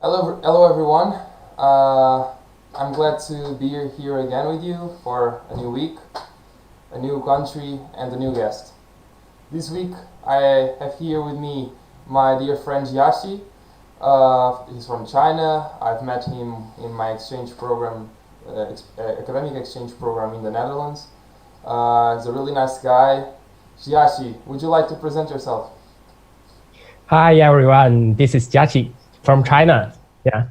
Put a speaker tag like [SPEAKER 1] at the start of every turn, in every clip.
[SPEAKER 1] Hello everyone. I'm glad to be here again with you for a new week, a new country, and a new guest. This week I have here with me my dear friend Jiaqi. He's from China. I've met him in my exchange program, academic exchange program in the Netherlands. He's a really nice guy. Jiaqi, would you like to present yourself?
[SPEAKER 2] Hi everyone, this is Jiaqi from China. Yeah,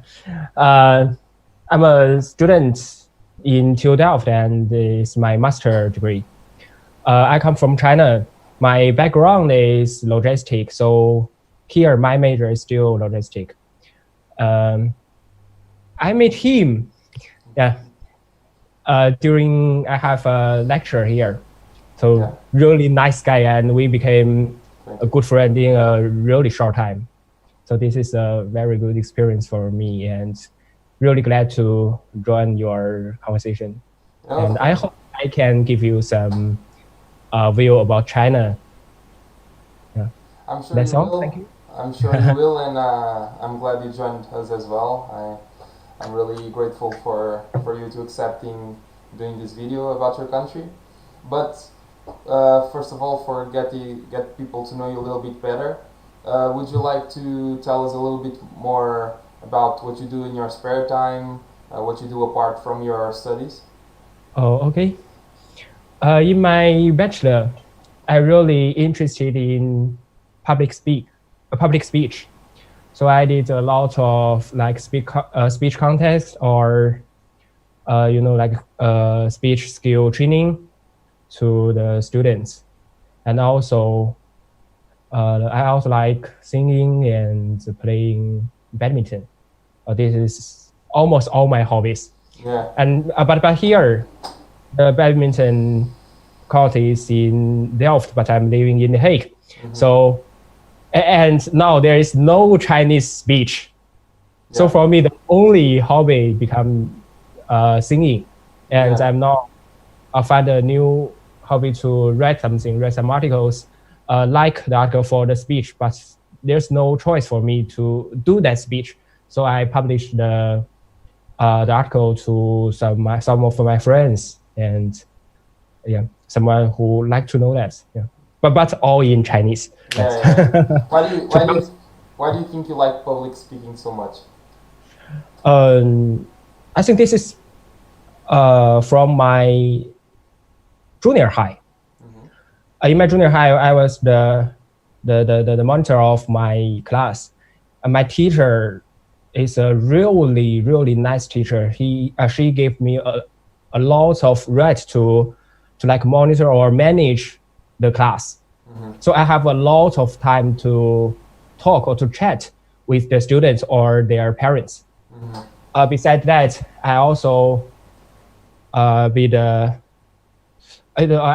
[SPEAKER 2] uh, I'm a student in TU Delft and it's my master degree. I come from China. My background is logistics, so here my major is still logistics. Um, I met him, yeah, during I have a lecture here.
[SPEAKER 1] Yeah,
[SPEAKER 2] So really nice guy, and we became
[SPEAKER 1] thank
[SPEAKER 2] a
[SPEAKER 1] you.
[SPEAKER 2] good friend in a really short time. So this is a very good experience for me and really glad to join your conversation. And I
[SPEAKER 1] Okay.
[SPEAKER 2] hope I can give you some view about China. Yeah.
[SPEAKER 1] I'm sure
[SPEAKER 2] That's
[SPEAKER 1] you
[SPEAKER 2] all. Thank
[SPEAKER 1] will.
[SPEAKER 2] you.
[SPEAKER 1] I'm sure you will, and I'm glad you joined us as well. I'm really grateful for you to accepting doing this video about your country. But first of all, for get people to know you a little bit better, would you like to tell us a little bit more about what you do in your spare time, what you do apart from your studies?
[SPEAKER 2] Oh, okay. In my bachelor, I really interested in public speech. So I did a lot of like speech contest or like speech skill training to the students. And also, I also like singing and playing badminton. This is almost all my hobbies.
[SPEAKER 1] Yeah.
[SPEAKER 2] And but here, the badminton court is in Delft, but I'm living in The Hague.
[SPEAKER 1] Mm-hmm.
[SPEAKER 2] So and now there is no Chinese speech. So
[SPEAKER 1] Yeah.
[SPEAKER 2] for me, the only hobby become singing, and
[SPEAKER 1] Yeah.
[SPEAKER 2] I'm now I find a new hobby to write something, write some articles, like the article for the speech, but there's no choice for me to do that speech. So I published the article to some of my friends and yeah, someone who like to know that. Yeah, but all in Chinese.
[SPEAKER 1] Yeah.
[SPEAKER 2] Yes.
[SPEAKER 1] Yeah.
[SPEAKER 2] So,
[SPEAKER 1] Why do you think you like public speaking so much?
[SPEAKER 2] um, I think this is from my junior high.
[SPEAKER 1] Mm-hmm.
[SPEAKER 2] In my junior high, I was the monitor of my class. And my teacher is a really nice teacher. She gave me a lot of right to like monitor or manage the class.
[SPEAKER 1] Mm-hmm.
[SPEAKER 2] So I have a lot of time to talk or to chat with the students or their parents.
[SPEAKER 1] Mm-hmm.
[SPEAKER 2] Besides that, I also be I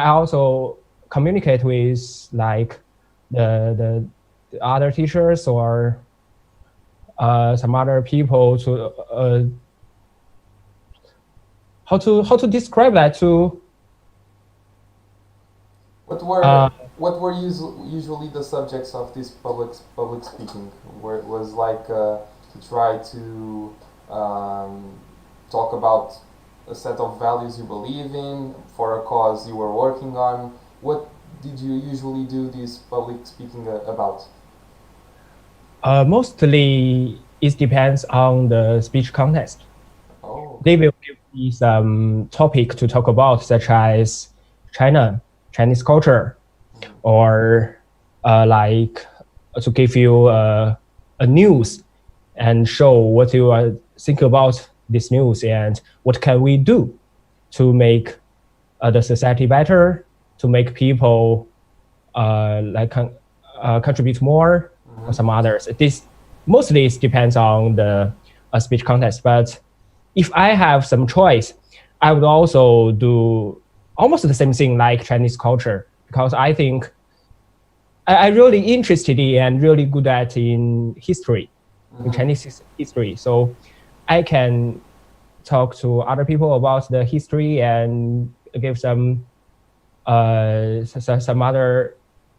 [SPEAKER 2] also communicate with like the other teachers or some other people to how to describe that to
[SPEAKER 1] What
[SPEAKER 2] uh,
[SPEAKER 1] were usually the subjects of this public speaking? Where it was like to try to talk about a set of values you believe in for a cause you were working on. What did you usually do this public speaking about?
[SPEAKER 2] mostly it depends on the speech contest.
[SPEAKER 1] Oh,
[SPEAKER 2] They
[SPEAKER 1] okay.
[SPEAKER 2] will give me some topic to talk about, such as China, Chinese culture,
[SPEAKER 1] Mm-hmm.
[SPEAKER 2] or like to give you a news and show what you are think about this news and what can we do to make the society better, to make people contribute more, or
[SPEAKER 1] Mm-hmm.
[SPEAKER 2] some others. This mostly depends on the speech contest, but if I have some choice, I would also do almost the same thing like Chinese culture because I think I really interested in and really good at in history, in
[SPEAKER 1] Mm-hmm.
[SPEAKER 2] Chinese history. So I can talk to other people about the history and give some other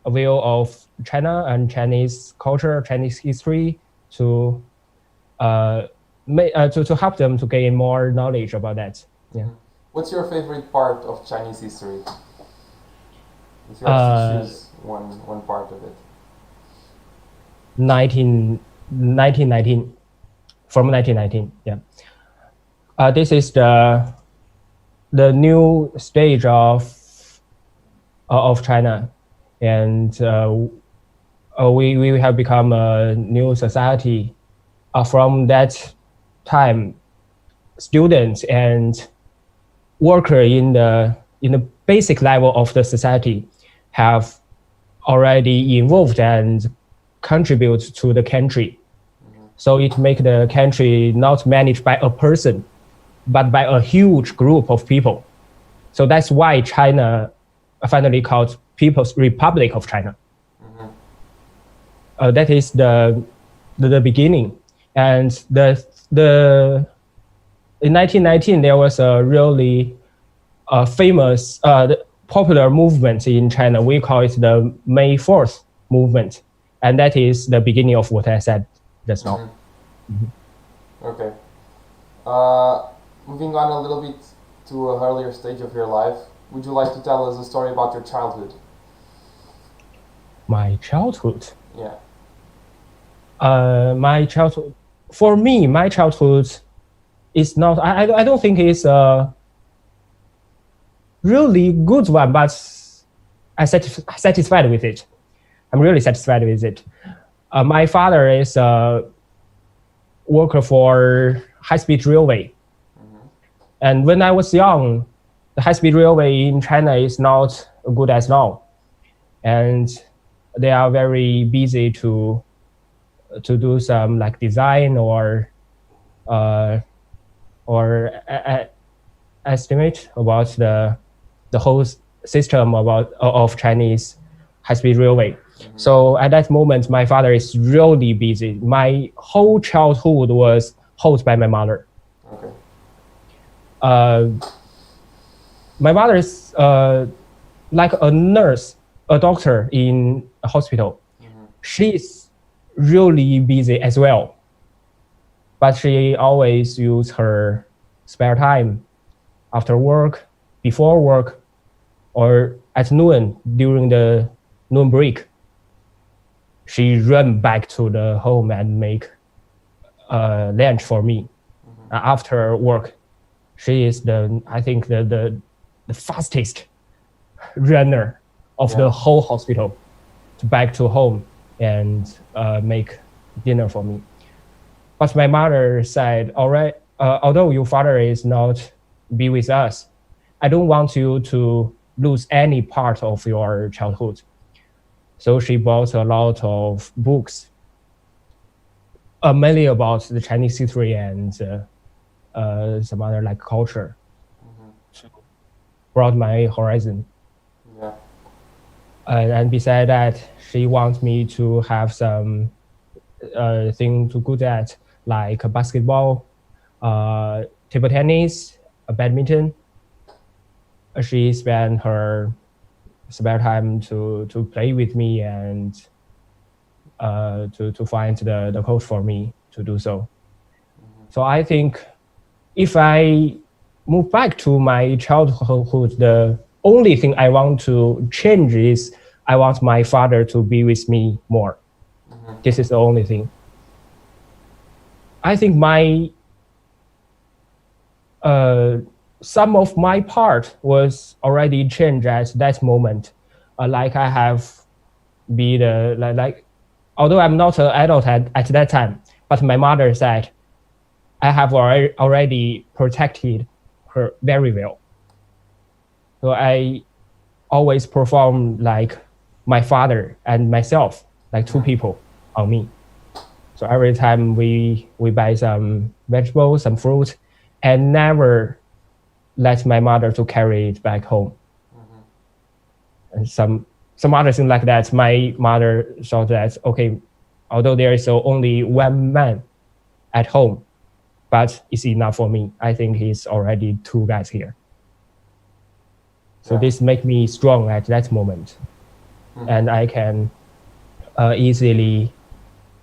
[SPEAKER 2] view of China and Chinese culture, Chinese history to to help them to gain more knowledge about that. Yeah.
[SPEAKER 1] What's your favorite part of Chinese history? If you have to choose one part of it.
[SPEAKER 2] 1919, from 1919. Yeah. This is the new stage of China, and we have become a new society. From that time, students and worker in the basic level of the society have already involved and contribute to the country. So it make the country not managed by a person, but by a huge group of people. So that's why China finally called People's Republic of China. That is the beginning. And in 1919, there was a really famous, popular movement in China. We call it the May 4th movement. And that is the beginning of what I said just now.
[SPEAKER 1] Okay. Moving on a little bit to an earlier stage of your life, would you like to tell us a story about your childhood?
[SPEAKER 2] My childhood?
[SPEAKER 1] Yeah.
[SPEAKER 2] My childhood, for me, my childhood is not, I don't think it's a really good one, but I'm satisfied with it. I'm really satisfied with it. My father is a worker for high-speed railway. And when I was young, the high-speed railway in China is not good as now. And they are very busy to do some like design or estimate about the whole system of Chinese high-speed railway. So at that moment, my father is really busy. My whole childhood was held by my mother.
[SPEAKER 1] Okay.
[SPEAKER 2] My mother is like a nurse, a doctor in a hospital. She's really busy as well, but she always uses her spare time after work, before work, or at noon during the noon break. She ran back to the home and make lunch for me. After work, she is I think the fastest runner of the whole hospital back to home and make dinner for me. But my mother said, all right, although your father is not be with us, I don't want you to lose any part of your childhood. So she bought a lot of books, mainly about the Chinese history and some other like culture. To broaden my horizon.
[SPEAKER 1] Yeah.
[SPEAKER 2] And beside that, she wants me to have some thing to good at, like basketball, table tennis, badminton. She spent her spare time to play with me and to find the coach for me to do so. So I think if I move back to my childhood, the only thing I want to change is I want my father to be with me more. This is the only thing. I think my some of my part was already changed at that moment. Like I have been like although I'm not an adult at that time, but my mother said I have already protected her very well. So I always perform like my father and myself, like two people on me. So every time we buy some vegetables, some fruit, and never let my mother to carry it back home. And some other thing like that, my mother thought that, okay, although there is only one man at home, but it's enough for me. I think he's already two guys here. So this make me strong at that moment. And I can easily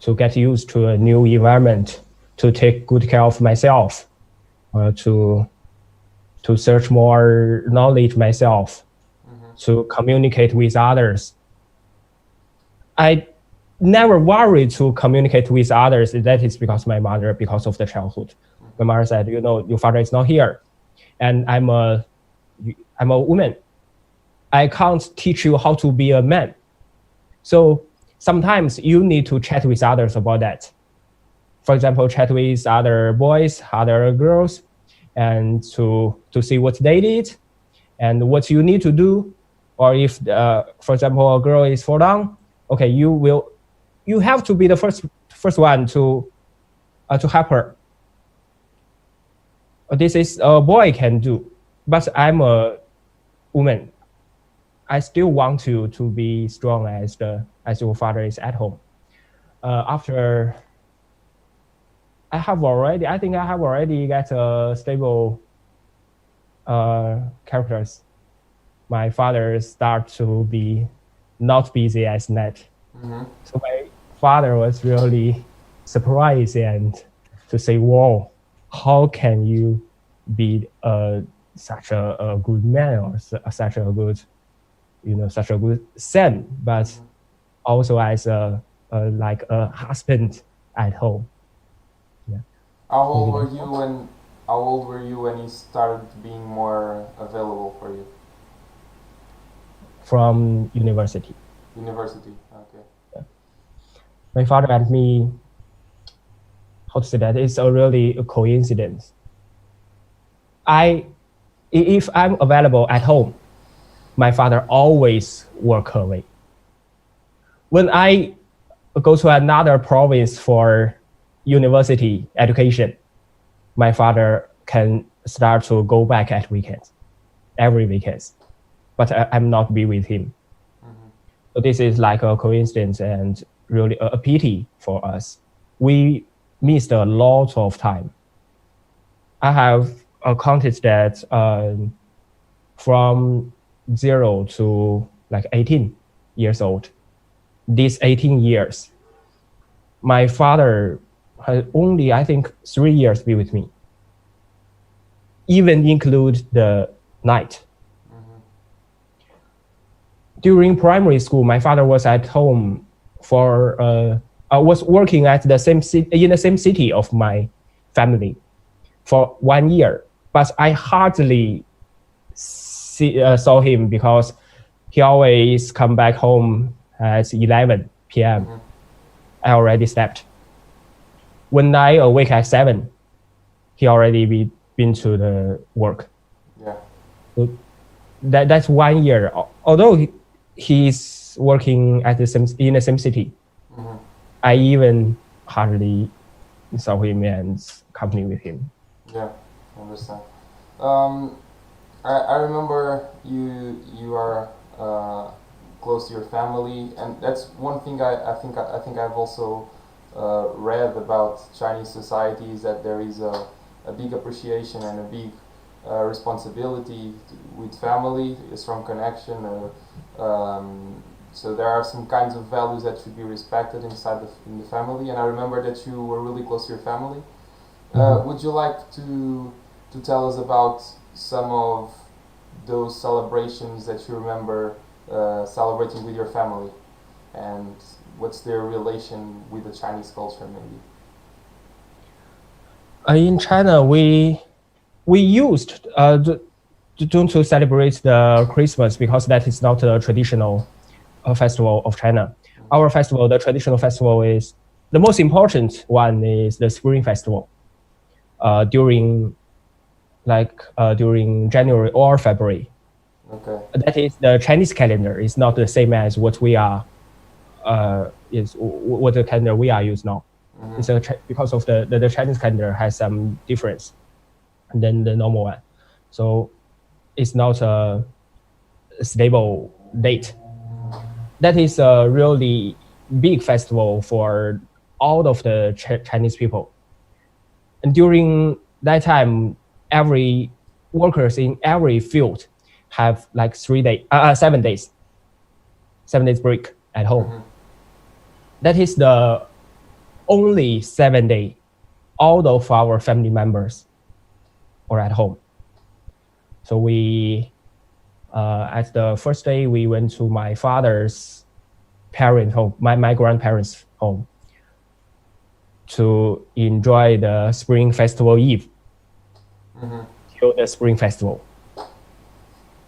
[SPEAKER 2] to get used to a new environment to take good care of myself, to search more knowledge myself, to communicate with others. I never worried to communicate with others. That is because my mother, because of the childhood. My mother said, your father is not here, and I'm a woman. I can't teach you how to be a man. So sometimes you need to chat with others about that. For example, chat with other boys, other girls, and to see what they did and what you need to do. Or if, for example, a girl is fall down, okay, you have to be the first one to help her. This is a boy can do, but I'm a woman. I still want to be strong as your father is at home. After I think I have already got a stable characters. My father start to be not busy as net. So my father was really surprised and to say, "Whoa, how can you be such a good man or such a good, such a good son, but also as like a husband at home." Yeah.
[SPEAKER 1] How old were you when he started being more available for you?
[SPEAKER 2] From university.
[SPEAKER 1] University, okay.
[SPEAKER 2] Yeah. My father and me, how to say that? It's really a coincidence. If I'm available at home, my father always work away. When I go to another province for university education, my father can start to go back at weekends, every weekends, but I'm not be with him. So this is like a coincidence and really a pity for us. We missed a lot of time. I have counted that from 0 to like 18 years old. These 18 years, my father had only, I think, 3 years be with me, even include the night. During primary school, my father was at home was working at the same in the same city of my family for 1 year, but I hardly saw him because he always come back home at 11 p.m. I already slept. When I awake at 7, he already been to the work.
[SPEAKER 1] Yeah.
[SPEAKER 2] So that's 1 year. Although he's working at in the same city, I even hardly saw him and company with him.
[SPEAKER 1] Yeah, I understand. I remember you are close to your family, and that's one thing I think I've also read about Chinese society is that there is a big appreciation and a big responsibility with family, a strong connection. So there are some kinds of values that should be respected in the family, and I remember that you were really close to your family. Would you like to tell us about some of those celebrations that you remember celebrating with your family, and what's their relation with the Chinese culture, maybe?
[SPEAKER 2] In China, we used to celebrate the Christmas because that is not a traditional festival of China. Our festival, the traditional festival, is the most important one is the Spring Festival. During January or February.
[SPEAKER 1] Okay.
[SPEAKER 2] That is the Chinese calendar. It's not the same as what we are what the calendar we are used now. It's because of the Chinese calendar has some difference than the normal one. So it's not a stable date. That is a really big festival for all of the Chinese people. And during that time, every workers in every field have like 7 days break at home. That is the only 7 day all of our family members are at home. So we, at the first day, we went to my father's parent home, my grandparents' home, to enjoy the Spring Festival Eve, till the Spring Festival.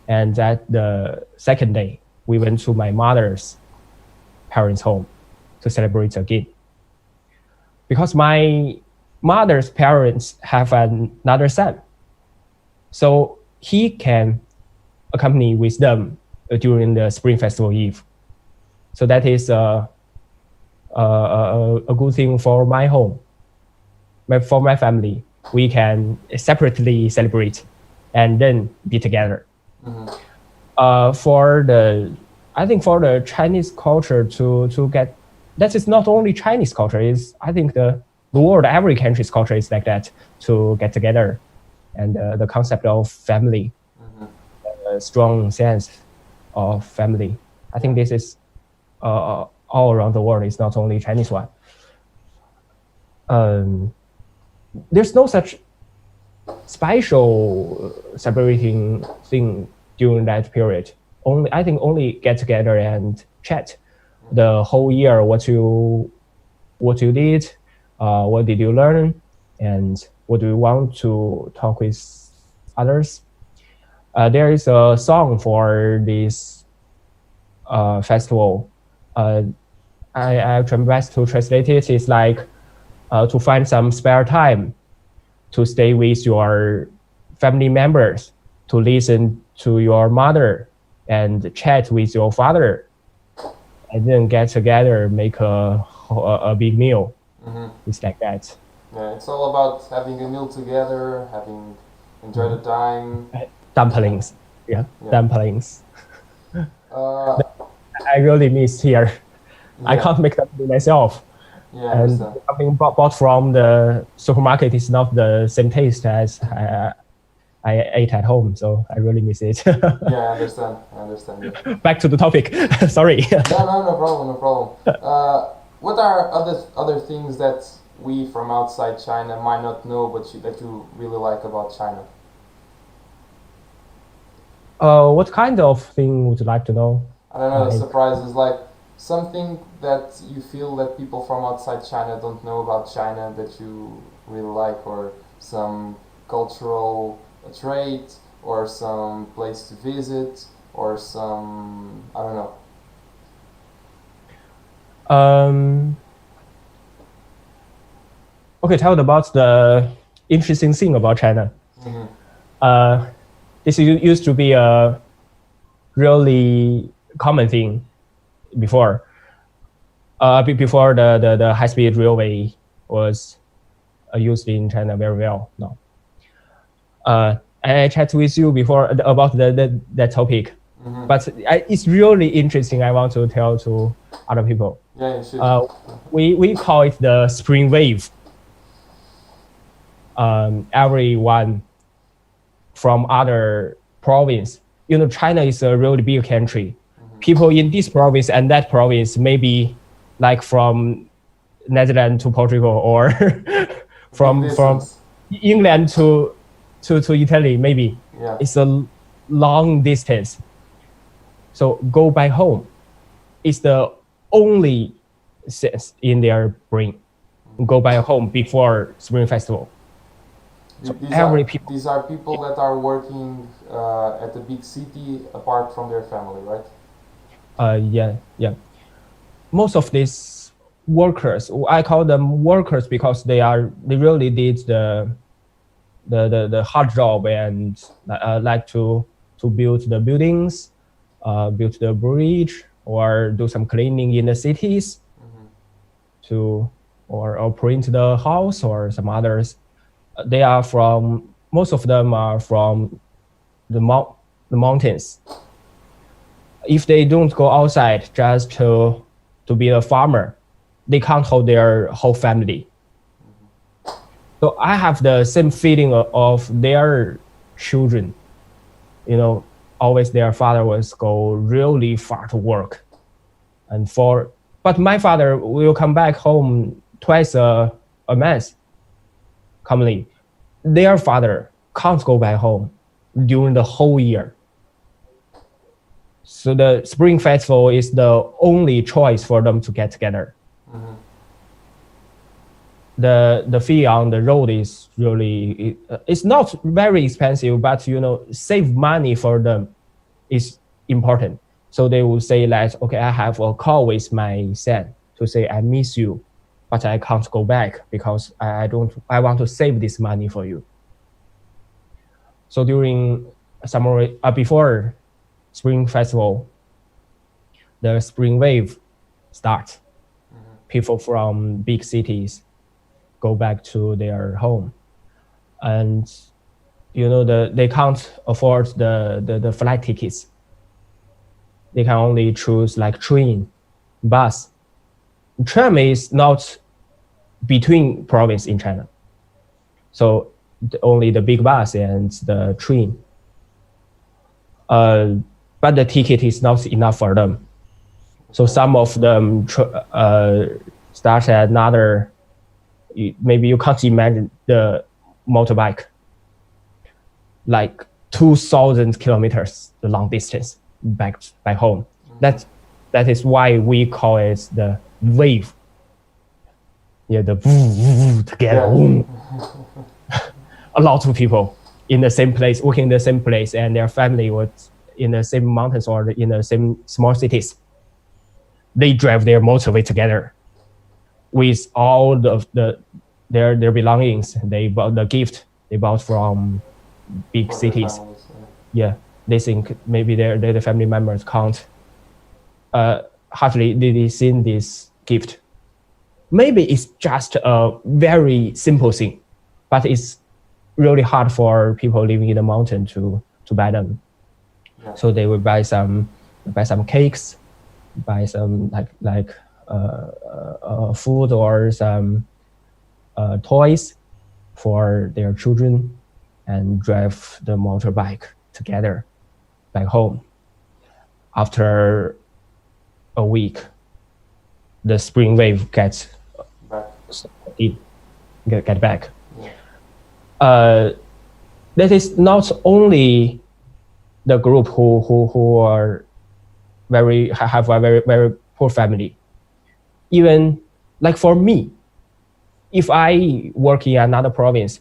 [SPEAKER 2] And at the second day, we went to my mother's parents' home to celebrate again. Because my mother's parents have another son, so he can accompany with them during the Spring Festival Eve. So that is a good thing for my home. For my family, we can separately celebrate and then be together. I think for the Chinese culture to get, that is not only Chinese culture, is I think the world, every country's culture is like that, to get together, and the concept of family, a strong sense of family. I think this is all around the world. It's not only Chinese one. There's no such special celebrating thing during that period. I think only get together and chat the whole year, what you did, what did you learn, and what do you want to talk with others. There is a song for this festival. I try best to translate it. It's like to find some spare time to stay with your family members, to listen to your mother and chat with your father, and then get together, make a big meal. It's like that.
[SPEAKER 1] Yeah, it's all about having a meal together, enjoy the time.
[SPEAKER 2] Dumplings. Yeah. Dumplings.
[SPEAKER 1] Uh,
[SPEAKER 2] I really miss here. I can't make dumpling myself.
[SPEAKER 1] Yeah,
[SPEAKER 2] and something bought from the supermarket is not the same taste as I ate at home, so I really miss it.
[SPEAKER 1] Yeah, I understand. Yeah.
[SPEAKER 2] Back to the topic. Sorry.
[SPEAKER 1] No problem. What are other things that we from outside China might not know, but that you really like about China?
[SPEAKER 2] What kind of thing would you like to know?
[SPEAKER 1] I don't know. Surprises, like something that you feel that people from outside China don't know about China that you really like, or some cultural trait, or some place to visit, or some, I don't know.
[SPEAKER 2] Okay, tell about the interesting thing about China. This used to be a really common thing before. Before the high-speed railway was used in China very well now. I chatted with you before about that topic, but it's really interesting. I want to tell to other people.
[SPEAKER 1] Yeah, you should.
[SPEAKER 2] We call it the spring wave. Everyone from other province, China is a really big country. People in this province and that province, maybe like from Netherlands to Portugal, or from England to Italy, maybe.
[SPEAKER 1] Yeah.
[SPEAKER 2] It's a long distance. So go back home. It's the only sense in their brain. Go back home before Spring Festival. So
[SPEAKER 1] these are people that are working at the big city apart from their family, right?
[SPEAKER 2] Yeah. Most of these workers, I call them workers because they really did the hard job and like to build the buildings, build the bridge, or do some cleaning in the cities, or print the house or some others. Most of them are from the mountains. If they don't go outside just to be a farmer, they can't hold their whole family. So I have the same feeling of their children. Always their father was go really far to work, but my father will come back home twice a month. commonly, their father can't go back home during the whole year. So the Spring Festival is the only choice for them to get together. The fee on the road is really, it's not very expensive, but save money for them is important. So they will say that, okay, I have a call with my son to say I miss you, but I can't go back because I want to save this money for you. So during summer, before Spring Festival, the spring wave starts. People from big cities go back to their home, and they can't afford the flight tickets. They can only choose like train, bus. Tram is not between province in China, so only the big bus and the train. But the ticket is not enough for them. So some of them start at another. Maybe you can't imagine the motorbike, like 2,000 kilometers the long distance back home. That is why we call it the wave. Yeah, the together. A lot of people in the same place, working in the same place, and their family was in the same mountains or in the same small cities. They drive their motorway together with all their belongings. They bought the gift they bought from big cities. Yeah, they think maybe their family members can't hardly they seen this gift. Maybe it's just a very simple thing, but it's really hard for people living in the mountain to buy them. Yeah. So they will buy some cakes, buy some like food or some toys for their children, and drive the motorbike together back home. After a week, the spring wave gets back. Yeah. That is not only the group who are have a very poor family. Even like for me, if I work in another province,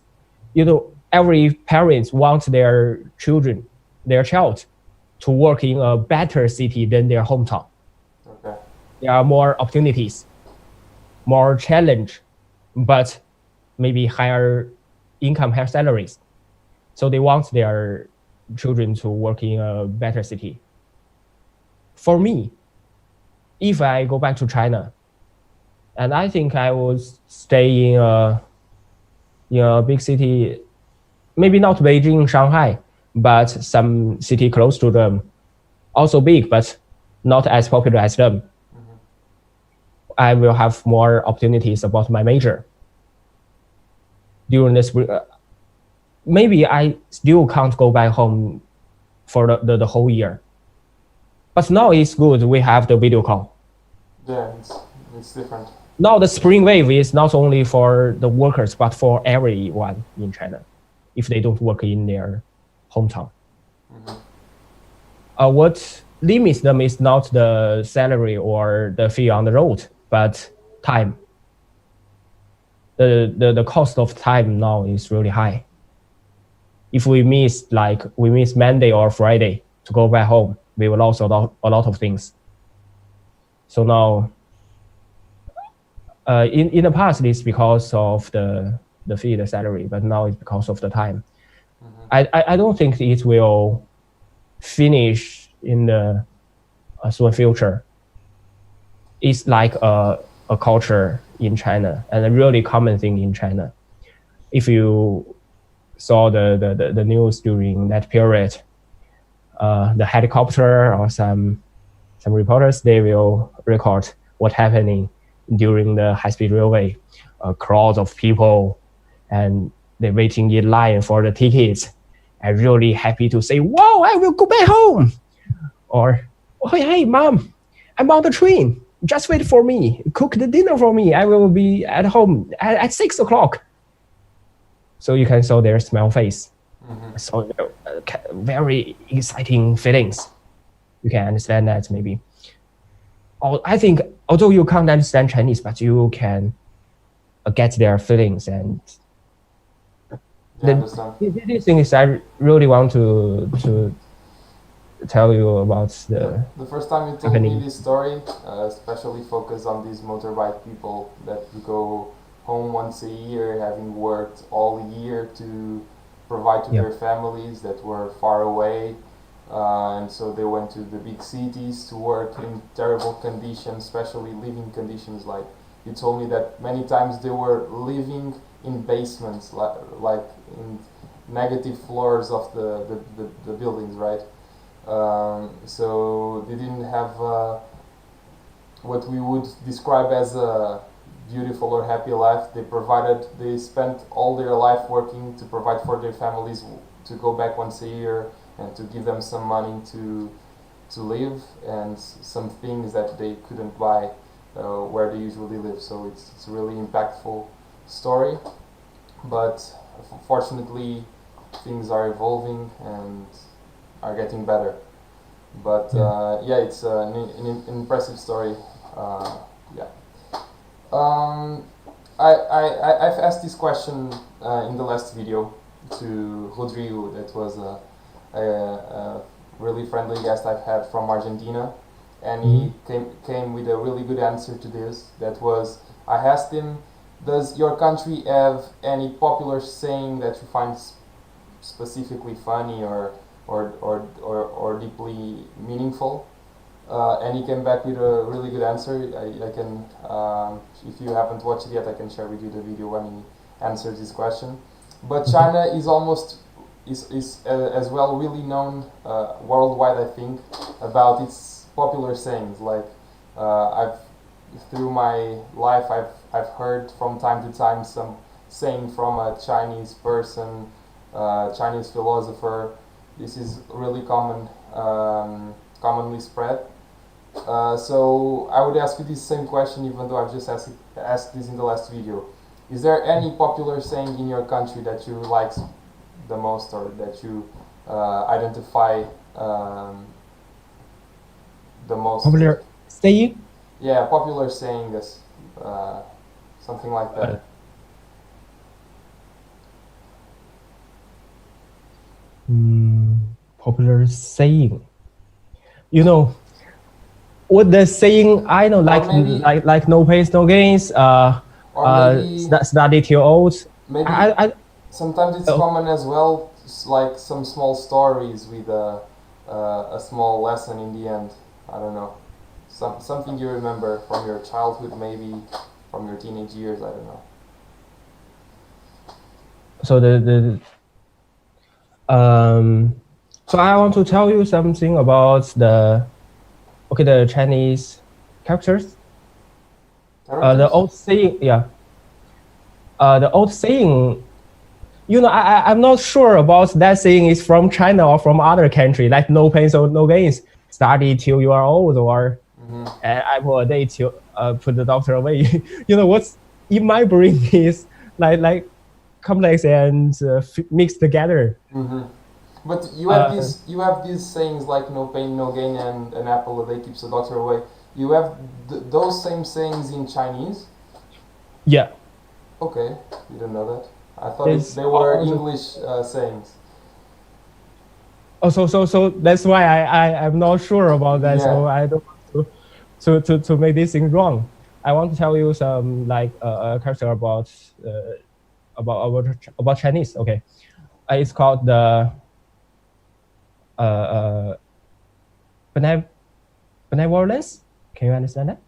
[SPEAKER 2] every parent wants their child to work in a better city than their hometown. Okay. There are more opportunities, more challenge, but maybe higher income, higher salaries. So they want their children to work in a better city. For me, if I go back to China, and I think I would stay in a big city, maybe not Beijing, Shanghai, but some city close to them, also big, but not as popular as them. Mm-hmm. I will have more opportunities about my major. During the spring, maybe I still can't go back home for the whole year. But now it's good, we have the video call.
[SPEAKER 1] Yeah, it's different.
[SPEAKER 2] Now the spring wave is not only for the workers, but for everyone in China, if they don't work in their hometown. Mm-hmm. What limits them is not the salary or the fee on the road, but time. The cost of time now is really high. If we miss Monday or Friday to go back home, we will lose a lot of things. So now, in the past, it's because of the fee, the salary, but now it's because of the time. Mm-hmm. I don't think it will finish in the soon future. It's like a culture in China and a really common thing in China. If you saw the news during that period, the helicopter or some reporters, they will record what's happening during the high-speed railway. A crowd of people, and they're waiting in line for the tickets. I'm really happy to say, "Wow, I will go back home." Or, "Oh, hey, mom, I'm on the train. Just wait for me. Cook the dinner for me. I will be at home at 6 o'clock." so you can show their smile face.
[SPEAKER 1] Mm-hmm.
[SPEAKER 2] So very exciting feelings. You can understand that maybe. I think although you can't understand Chinese, but you can get their feelings and these things I really want to tell you about
[SPEAKER 1] the first time you told me this story, especially focused on these motorbike people that go home once a year, having worked all year to provide to their families that were far away, and so they went to the big cities to work in terrible conditions, especially living conditions. Like you told me that many times they were living in basements, like in negative floors of the buildings, right? So they didn't have what we would describe as a beautiful or happy life. They spent all their life working to provide for their families, to go back once a year and to give them some money to live and some things that they couldn't buy where they usually live. So it's a really impactful story, but fortunately things are evolving and are getting better. But it's an impressive story. I've asked this question in the last video to Rodrigo. That was a really friendly guest I've had from Argentina, and he came with a really good answer to this. That was, I asked him, does your country have any popular saying that you find specifically funny or deeply meaningful? And he came back with a really good answer. I can, if you haven't watched it yet, I can share with you the video when he answers this question. But China is as well really known worldwide, I think, about its popular sayings. Like through my life, I've heard from time to time some saying from a Chinese person, Chinese philosopher. This is really commonly spread. So I would ask you this same question, even though I've just asked this in the last video. Is there any popular saying in your country that you like the most, or that you identify the most?
[SPEAKER 2] Popular saying?
[SPEAKER 1] Yeah, popular saying, something like that.
[SPEAKER 2] Popular saying. You know, what the saying I know, like no pains, no gains. Study till old.
[SPEAKER 1] Maybe sometimes it's common as well, like some small stories with a small lesson in the end. I don't know, something you remember from your childhood, maybe from your teenage years. I don't know.
[SPEAKER 2] So so I want to tell you something about the Chinese characters. The old saying, the old saying. You know, I'm not sure about that saying is from China or from other country, like no pains or no gains. Study till you are old, or apple a day till put the doctor away. You know, what's in my brain is like complex and mixed together.
[SPEAKER 1] But you have these sayings like no pain, no gain, and an apple a day keeps the doctor away. You have those same sayings in Chinese?
[SPEAKER 2] Yeah.
[SPEAKER 1] Okay, you didn't know that. I thought they were English sayings.
[SPEAKER 2] Oh, so that's why I'm not sure about that. Yeah. So I don't want to make this thing wrong. I want to tell you some like a character about Chinese. Okay, it's called the benevolence. Can you understand that?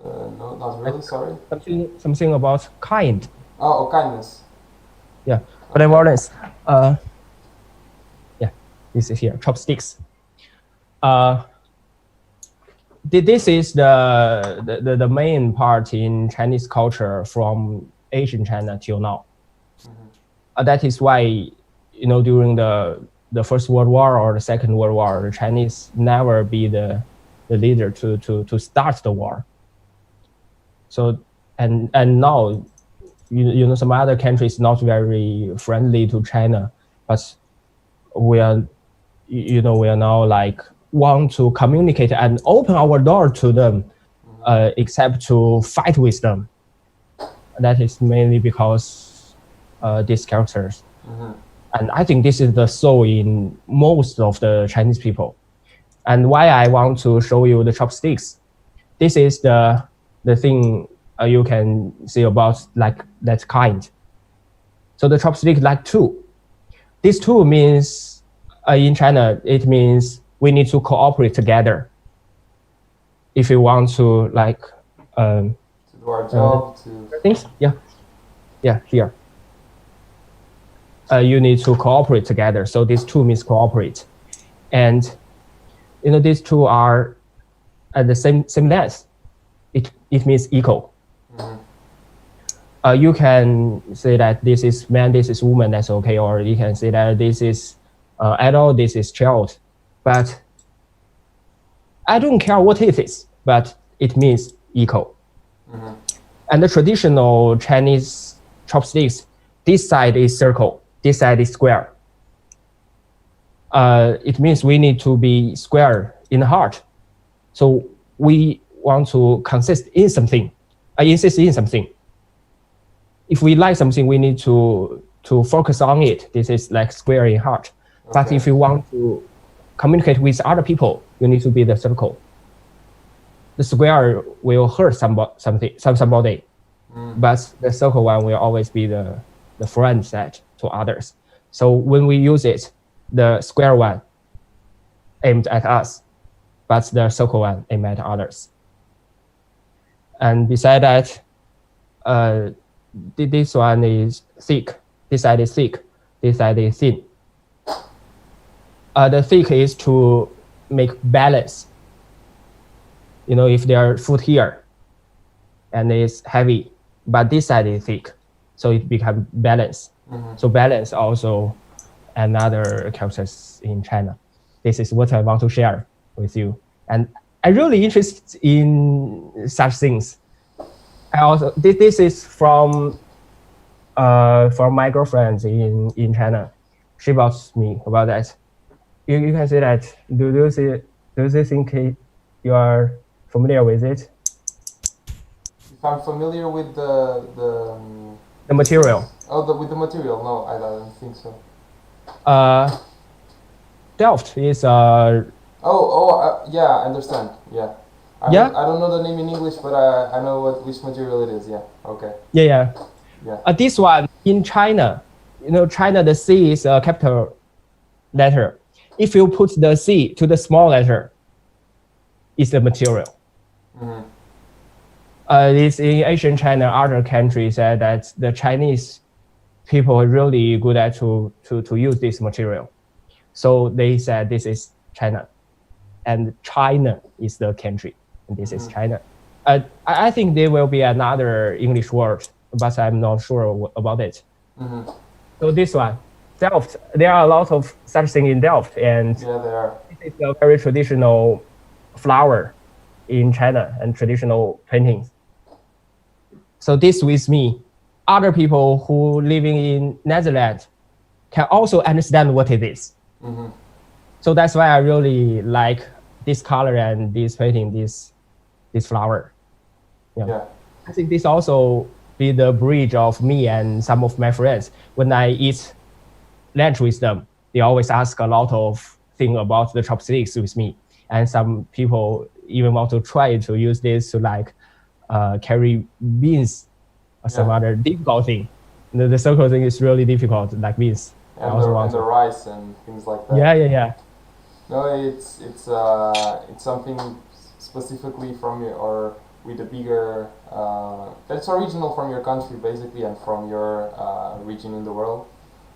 [SPEAKER 1] No, not really. Sorry.
[SPEAKER 2] Something about kind.
[SPEAKER 1] Oh, kindness.
[SPEAKER 2] Yeah, benevolence. Yeah, this is here. Chopsticks. This is the main part in Chinese culture from ancient China till now. That is why, you know, during the First World War or the Second World War, the Chinese never be the leader to start the war. So and now some other countries not very friendly to China, but we are, we are now like want to communicate and open our door to them, except to fight with them. That is mainly because these characters. And I think this is the soul in most of the Chinese people. And why I want to show you the chopsticks. This is the thing you can see about like that kind. So the chopstick like two. This two means in China it means we need to cooperate together. If you want to like
[SPEAKER 1] To do our job, to
[SPEAKER 2] things, yeah, here. You need to cooperate together. So these two means cooperate, and these two are at the same length. It means equal. You can say that this is man, this is woman, that's okay, or you can say that this is adult, this is child. But I don't care what it is, but it means equal. And the traditional Chinese chopsticks, this side is circle, this side is square. It means we need to be square in the heart. So we want to insist in something. If we like something, we need to focus on it. This is like square in heart. Okay. But if you want to communicate with other people, you need to be the circle. The square will hurt somebody, but the circle one will always be the friend side to others. So when we use it, the square one aimed at us, but the circle one aimed at others. And beside that, this one is thick. This side is thick. This side is thin. The thick is to make balance. If their foot here, and it's heavy, but this side is thick, so it becomes balance. So balance also another characters in China. This is what I want to share with you, and I'm really interested in such things. I also this is from my girlfriend in China. She bought me about that. You can say that. Do you think you are familiar with it?
[SPEAKER 1] If I'm familiar with the
[SPEAKER 2] material.
[SPEAKER 1] With the material? No, I don't think so.
[SPEAKER 2] Delft is
[SPEAKER 1] yeah, I understand. Yeah. I don't know the name in English, but I know which material it is. Yeah. Okay.
[SPEAKER 2] Yeah. This one in China, China, the C is a capital letter. If you put the C to the small letter, it's the material. It's in Asian China, other countries said that the Chinese people are really good at to use this material. So they said this is China, and China is the country, and this is China. I think there will be another English word, but I'm not sure about it. So this one, Delft, there are a lot of such things in Delft, and
[SPEAKER 1] yeah, there are.
[SPEAKER 2] It's a very traditional flower in China and traditional paintings. So this with me, other people who living in Netherlands can also understand what it is. So that's why I really like this color and this painting, this flower. Yeah. I think this also be the bridge of me and some of my friends. When I eat lunch with them, they always ask a lot of things about the chopsticks with me. And some people even want to try to use this to like carry beans or some other difficult thing. The circle thing is really difficult, like beans.
[SPEAKER 1] And the rice and things like that.
[SPEAKER 2] Yeah.
[SPEAKER 1] No, it's something specifically from your, or with a bigger, that's original from your country basically, and from your region in the world.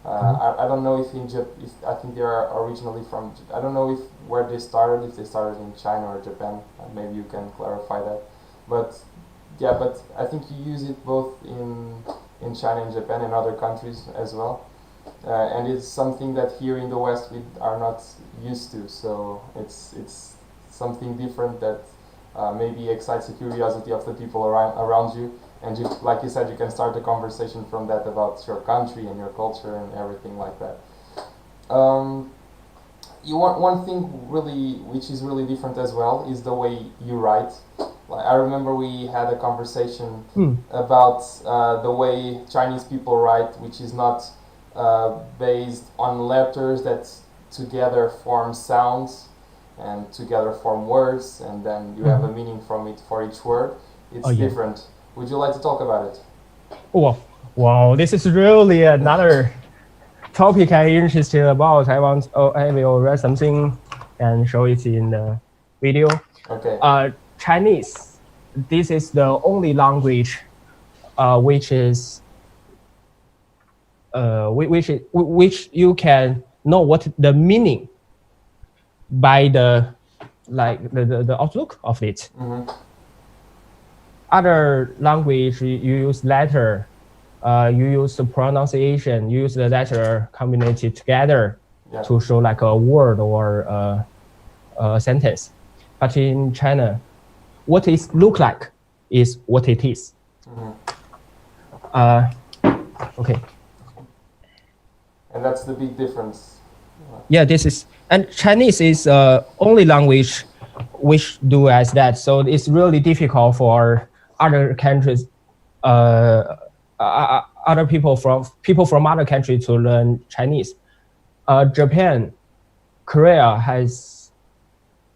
[SPEAKER 1] I don't know if I think they are originally from, I don't know where they started, if they started in China or Japan. Maybe you can clarify that. But yeah, but I think you use it both in China and Japan and other countries as well. And it's something that here in the West we are not used to. So it's something different that maybe excites the curiosity of the people around you. and you, like you said, you can start the conversation from that about your country and your culture and everything like that. You want one thing really, which is really different as well, is the way you write. Like I remember we had a conversation about the way Chinese people write, which is not based on letters that together form sounds and together form words, and then you have a meaning from it for each word. It's different. Would you like to talk about it?
[SPEAKER 2] Oh, wow, this is really another topic I'm interested about. I will write something and show it in the video.
[SPEAKER 1] Okay.
[SPEAKER 2] Chinese. This is the only language which you can know what the meaning by the outlook of it. Other language you use letter, you use the pronunciation, you use the letter combined together to show like a word or a sentence. But in China, what it look like is what it is. Okay.
[SPEAKER 1] And that's the big difference.
[SPEAKER 2] Yeah, and Chinese is only language which do as that. So it's really difficult for other countries, other people from other countries to learn Chinese. Japan, Korea has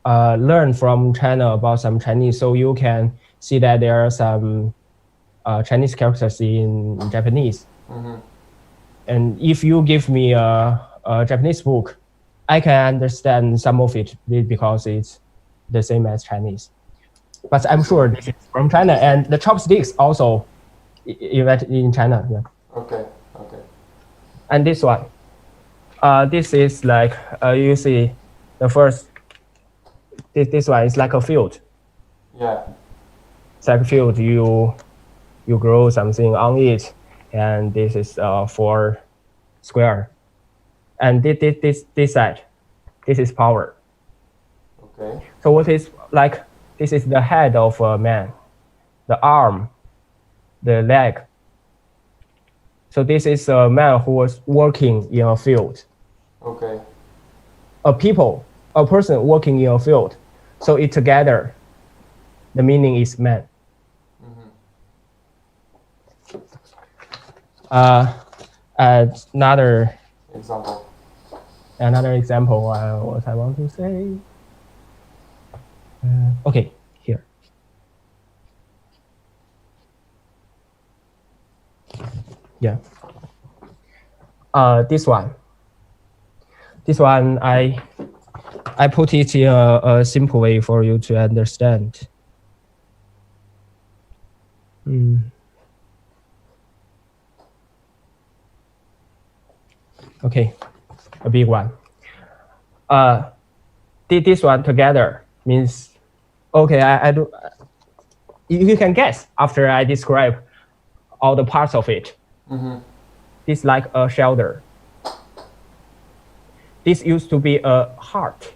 [SPEAKER 2] learned from China about some Chinese, so you can see that there are some Chinese characters in Japanese. And if you give me a Japanese book, I can understand some of it because it's the same as Chinese. But I'm sure this is from China, and the chopsticks also invented in China. Yeah.
[SPEAKER 1] Okay.
[SPEAKER 2] And this one, this is like you see, the first. This one is like a field.
[SPEAKER 1] Yeah.
[SPEAKER 2] It's like a field. You grow something on it, and this is 4 square. And this side, this is power.
[SPEAKER 1] Okay.
[SPEAKER 2] So what is like? This is the head of a man, the arm, the leg. So this is a man who was working in a field.
[SPEAKER 1] Okay.
[SPEAKER 2] A person working in a field. So it together, the meaning is man. Another
[SPEAKER 1] example.
[SPEAKER 2] What I want to say. Okay, here. Yeah. This one I put it in a simple way for you to understand. Okay, a big one. This one together means, okay, I do. You can guess after I describe all the parts of it. It's like a shoulder. This used to be a heart.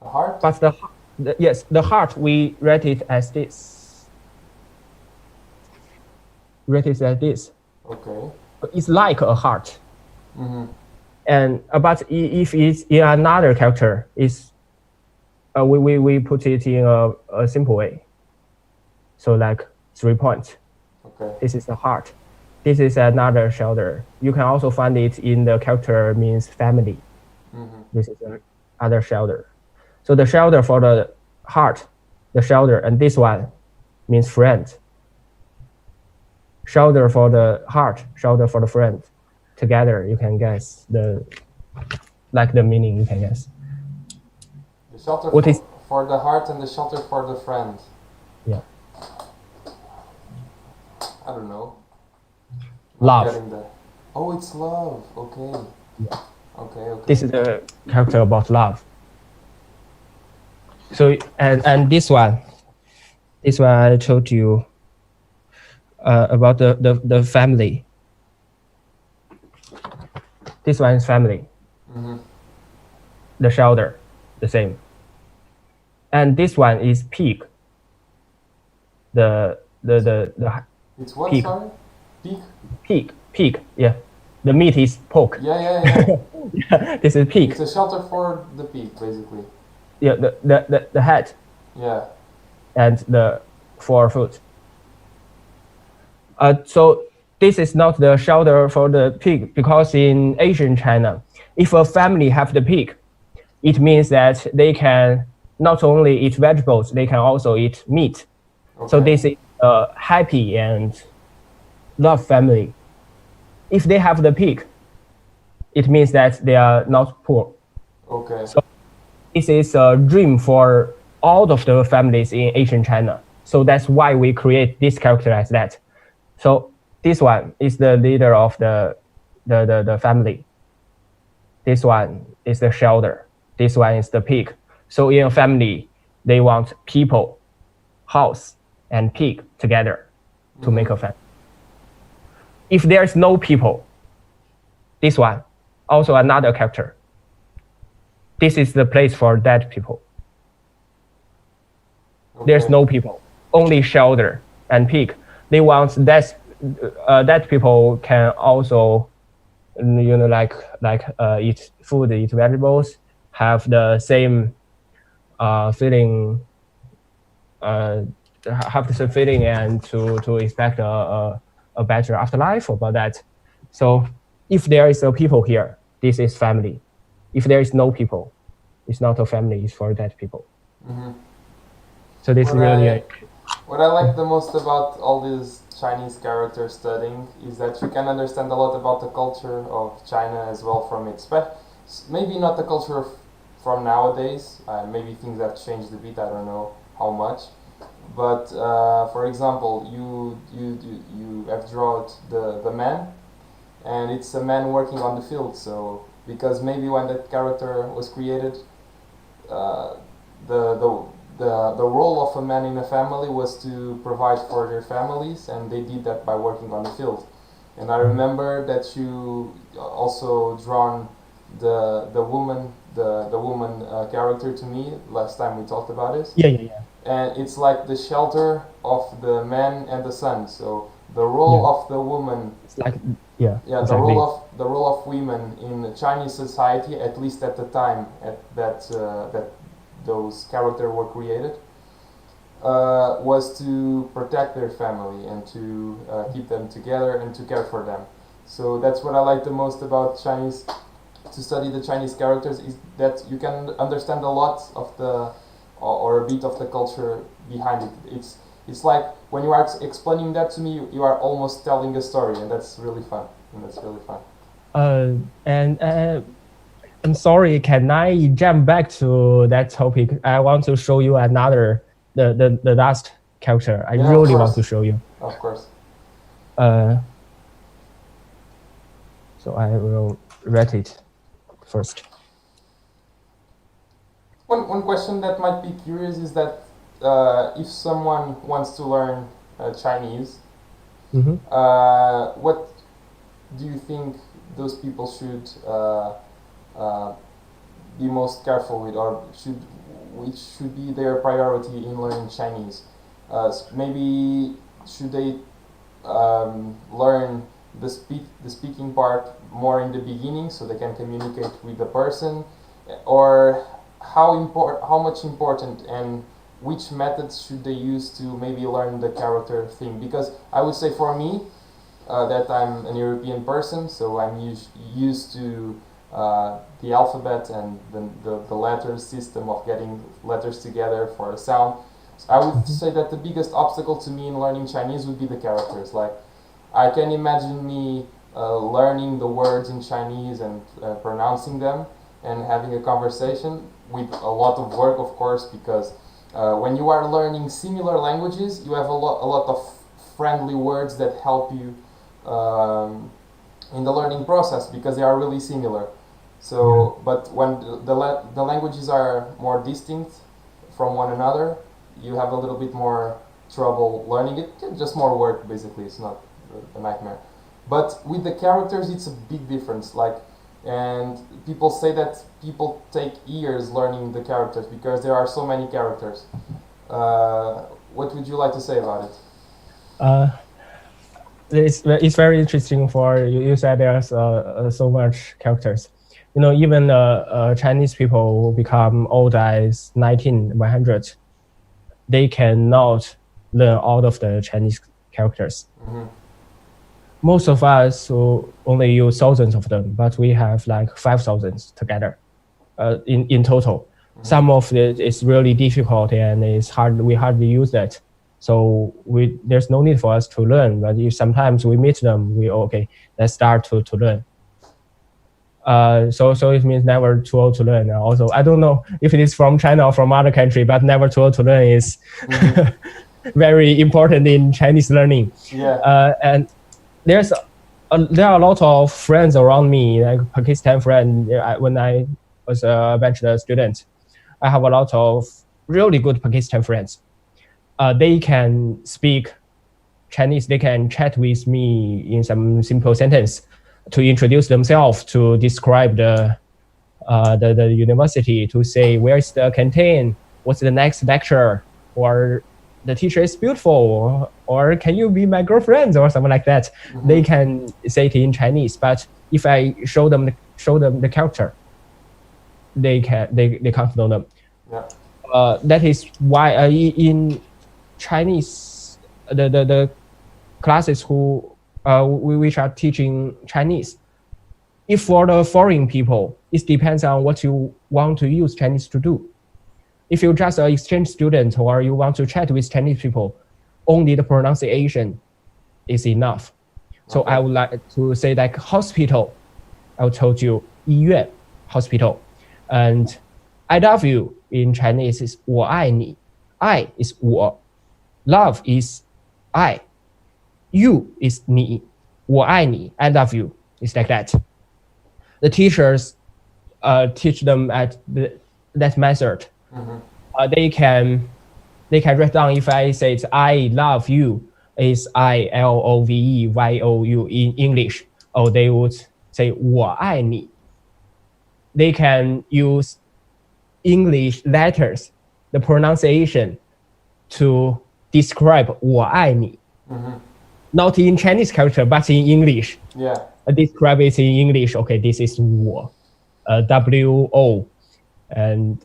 [SPEAKER 1] A heart?
[SPEAKER 2] But the heart, we rate it as this.
[SPEAKER 1] Okay.
[SPEAKER 2] It's like a heart. And but if it's in another character, it's we put it in a simple way. So like 3 points.
[SPEAKER 1] Okay.
[SPEAKER 2] This is the heart. This is another shoulder. You can also find it in the character means family. This is another shoulder. So the shoulder for the heart, the shoulder, and this one means friend. Shoulder for the heart, shoulder for the friend. Together, you can guess the meaning. You can guess.
[SPEAKER 1] The shelter for the heart and the shelter for the friend.
[SPEAKER 2] Yeah.
[SPEAKER 1] I don't know.
[SPEAKER 2] Love.
[SPEAKER 1] Oh, it's love. Okay.
[SPEAKER 2] Yeah.
[SPEAKER 1] Okay.
[SPEAKER 2] This is the character about love. So and this one I told you about the family. This one is family. The shoulder, the same. And this one is pig. The
[SPEAKER 1] It's what,
[SPEAKER 2] Pig.
[SPEAKER 1] sorry? Pig?
[SPEAKER 2] Pig. Yeah, the meat is pork.
[SPEAKER 1] Yeah.
[SPEAKER 2] Yeah, this is pig.
[SPEAKER 1] It's a shelter for the pig, basically.
[SPEAKER 2] Yeah, the head
[SPEAKER 1] Yeah.
[SPEAKER 2] and the for food. So this is not the shelter for the pig because in Asian China, if a family have the pig, it means that they can not only eat vegetables, they can also eat meat.
[SPEAKER 1] Okay.
[SPEAKER 2] So this is a happy and love family. If they have the pig, it means that they are not poor.
[SPEAKER 1] Okay.
[SPEAKER 2] So this is a dream for all of the families in Asian China. So that's why we create this character as that. So this one is the leader of the family. This one is the shelter. This one is the pig. So in a family, they want people, house, and pig together to make a family. If there's no people, this one, also another character. This is the place for dead people.
[SPEAKER 1] Okay.
[SPEAKER 2] There's no people, only shelter and pig. They want that people can also, eat food, eat vegetables, have the same feeling, have the same feeling, and to expect a better afterlife about that. So if there is a people here, this is family. If there is no people, it's not a family. It's for dead people. So this really.
[SPEAKER 1] What I like the most about all these Chinese character studying is that you can understand a lot about the culture of China as well from it. Maybe not the culture from nowadays. Maybe things have changed a bit. I don't know how much. But for example, you have drawn the man, and it's a man working on the field. So because maybe when that character was created, the role of a man in a family was to provide for their families, and they did that by working on the field. And I remember that you also drawn the woman character to me last time we talked about it.
[SPEAKER 2] Yeah.
[SPEAKER 1] And it's like the shelter of the man and the son. So the role of the woman.
[SPEAKER 2] It's like exactly.
[SPEAKER 1] The role of women in Chinese society, at least at the time that those characters were created, was to protect their family and to keep them together and to care for them. So that's what I like the most about Chinese, to study the Chinese characters, is that you can understand a lot of or a bit of the culture behind it. It's like when you are explaining that to me, you are almost telling a story, and that's really fun.
[SPEAKER 2] I'm sorry, can I jump back to that topic? I want to show you another, the last character. I really want to show you.
[SPEAKER 1] Of course.
[SPEAKER 2] So I will write it first.
[SPEAKER 1] One question that might be curious is that if someone wants to learn Chinese, what do you think those people should be most careful with, or which should be their priority in learning Chinese? Maybe should they learn the speaking part more in the beginning so they can communicate with the person, or how much important and which methods should they use to maybe learn the character thing? Because I would say for me, that I'm an European person, so I'm used to the alphabet and the letter system of getting letters together for a sound. So I would say that the biggest obstacle to me in learning Chinese would be the characters. Like, I can imagine me learning the words in Chinese and pronouncing them and having a conversation with a lot of work, of course, because when you are learning similar languages, you have a lot of friendly words that help you in the learning process because they are really similar. So, but when the languages are more distinct from one another, you have a little bit more trouble learning it. Just more work, basically. It's not a nightmare. But with the characters, it's a big difference. And people say that people take years learning the characters because there are so many characters. What would you like to say about it?
[SPEAKER 2] it's very interesting for you. You said there's so much characters. You know, even Chinese people who become old as 100, they cannot learn all of the Chinese characters.
[SPEAKER 1] Mm-hmm.
[SPEAKER 2] Most of us who only use thousands of them, but we have like 5,000 together in total. Mm-hmm. Some of it is really difficult and it's hard. We hardly use that. So there's no need for us to learn. But if sometimes we meet them, let's start to learn. So it means never too old to learn. Also, I don't know if it is from China or from other country, but never too old to learn is very important in Chinese learning.
[SPEAKER 1] Yeah.
[SPEAKER 2] And there are a lot of friends around me, like Pakistan friends. When I was a bachelor student, I have a lot of really good Pakistan friends. They can speak Chinese. They can chat with me in some simple sentence to introduce themselves, to describe the university, to say where's the canteen, what's the next lecture, or the teacher is beautiful, or can you be my girlfriend, or something like that. Mm-hmm. They can say it in Chinese, but if I show them the character, they can't know them. Yeah. That is why in Chinese, the classes which are teaching Chinese, if for the foreign people, it depends on what you want to use Chinese to do. If you're just an exchange student or you want to chat with Chinese people, only the pronunciation is enough. So I would like to say like hospital. I told you 医院 hospital, and I love you in Chinese is 我爱你. I is 我, love is I, you is 你, 我爱你, I love you. It's like that. The teachers teach them at that method. Mm-hmm. They can write down, if I say it's I love you, is ILOVEYOU in English, or they would say 我爱你. They can use English letters, the pronunciation, to describe 我爱你. Mm-hmm. Not in Chinese character, but in English.
[SPEAKER 1] Yeah.
[SPEAKER 2] Describe it in English. Okay, this is 我, WO, and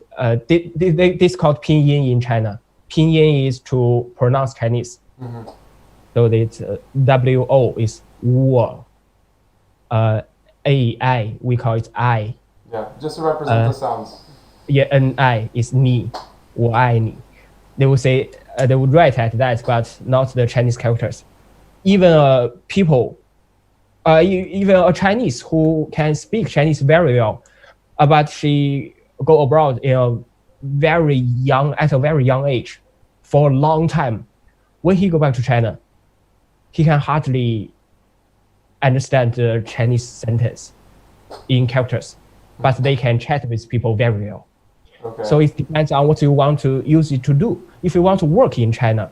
[SPEAKER 2] this called pinyin in China. Pinyin is to pronounce Chinese. Mm-hmm. So it's WO is 我. AI, we call it I.
[SPEAKER 1] Yeah, just to represent the sounds.
[SPEAKER 2] Yeah, NI is 你, 我爱你. They would say, they would write at that, but not the Chinese characters. Even people, even a Chinese who can speak Chinese very well, but she go abroad at a very young age, for a long time. When he go back to China, he can hardly understand the Chinese sentence in characters, but they can chat with people very well. Okay. So it depends on what you want to use it to do. If you want to work in China,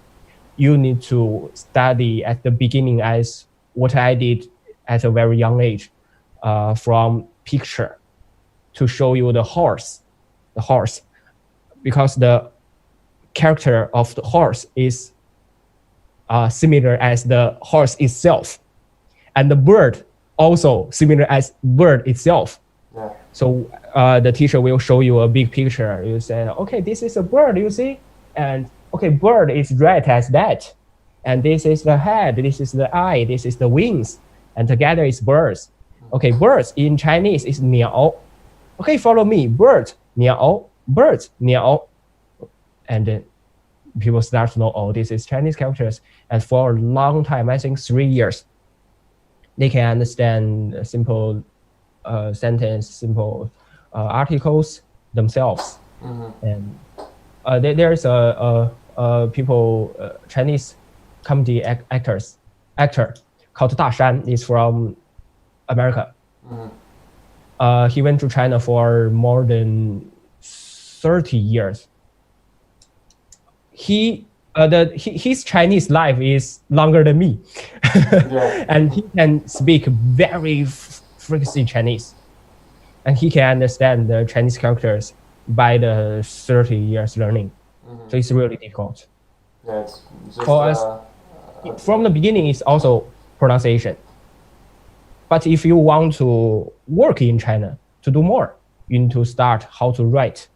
[SPEAKER 2] you need to study at the beginning, as what I did at a very young age, from picture to show you the horse, because the character of the horse is similar as the horse itself, and the bird also similar as bird itself. Yeah. So the teacher will show you a big picture. You say, okay, this is a bird, you see, and okay, bird is red as that, and this is the head, this is the eye, this is the wings, and together it's birds. Okay, birds in Chinese is 鸟. Okay, follow me, bird, 鸟, birds, 鸟, and then people start to know, oh, this is Chinese characters, and for a long time, I think 3 years, they can understand a simple sentence, simple articles themselves. Mm-hmm. And there's people, Chinese comedy actor called Da Shan, is from America. Mm-hmm. He went to China for more than 30 years. His Chinese life is longer than me. Yeah. And he can speak very freaky Chinese, and he can understand the Chinese characters by the 30 years learning. Mm-hmm. So it's really difficult.
[SPEAKER 1] Yeah, it's just,
[SPEAKER 2] for us, from the beginning, it's also pronunciation. But if you want to work in China to do more, you need to start how to write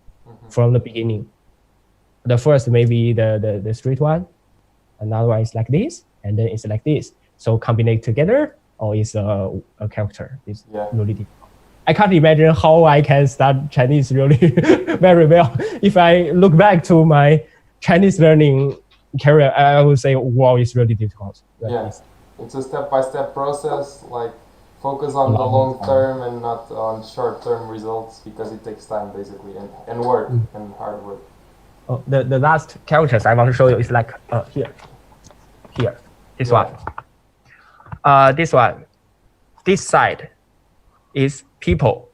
[SPEAKER 2] from the beginning. The first maybe the straight one, another one is like this, and then it's like this. So combine it together, or it's a character. It's really difficult. I can't imagine how I can start Chinese really very well. If I look back to my Chinese learning career, I would say, wow, it's really difficult.
[SPEAKER 1] It's a step-by-step process, like focus on the long term and not on short-term results, because it takes time basically, and work and hard work.
[SPEAKER 2] Oh, the last characters I want to show you is like here, this one. This one, this side is people.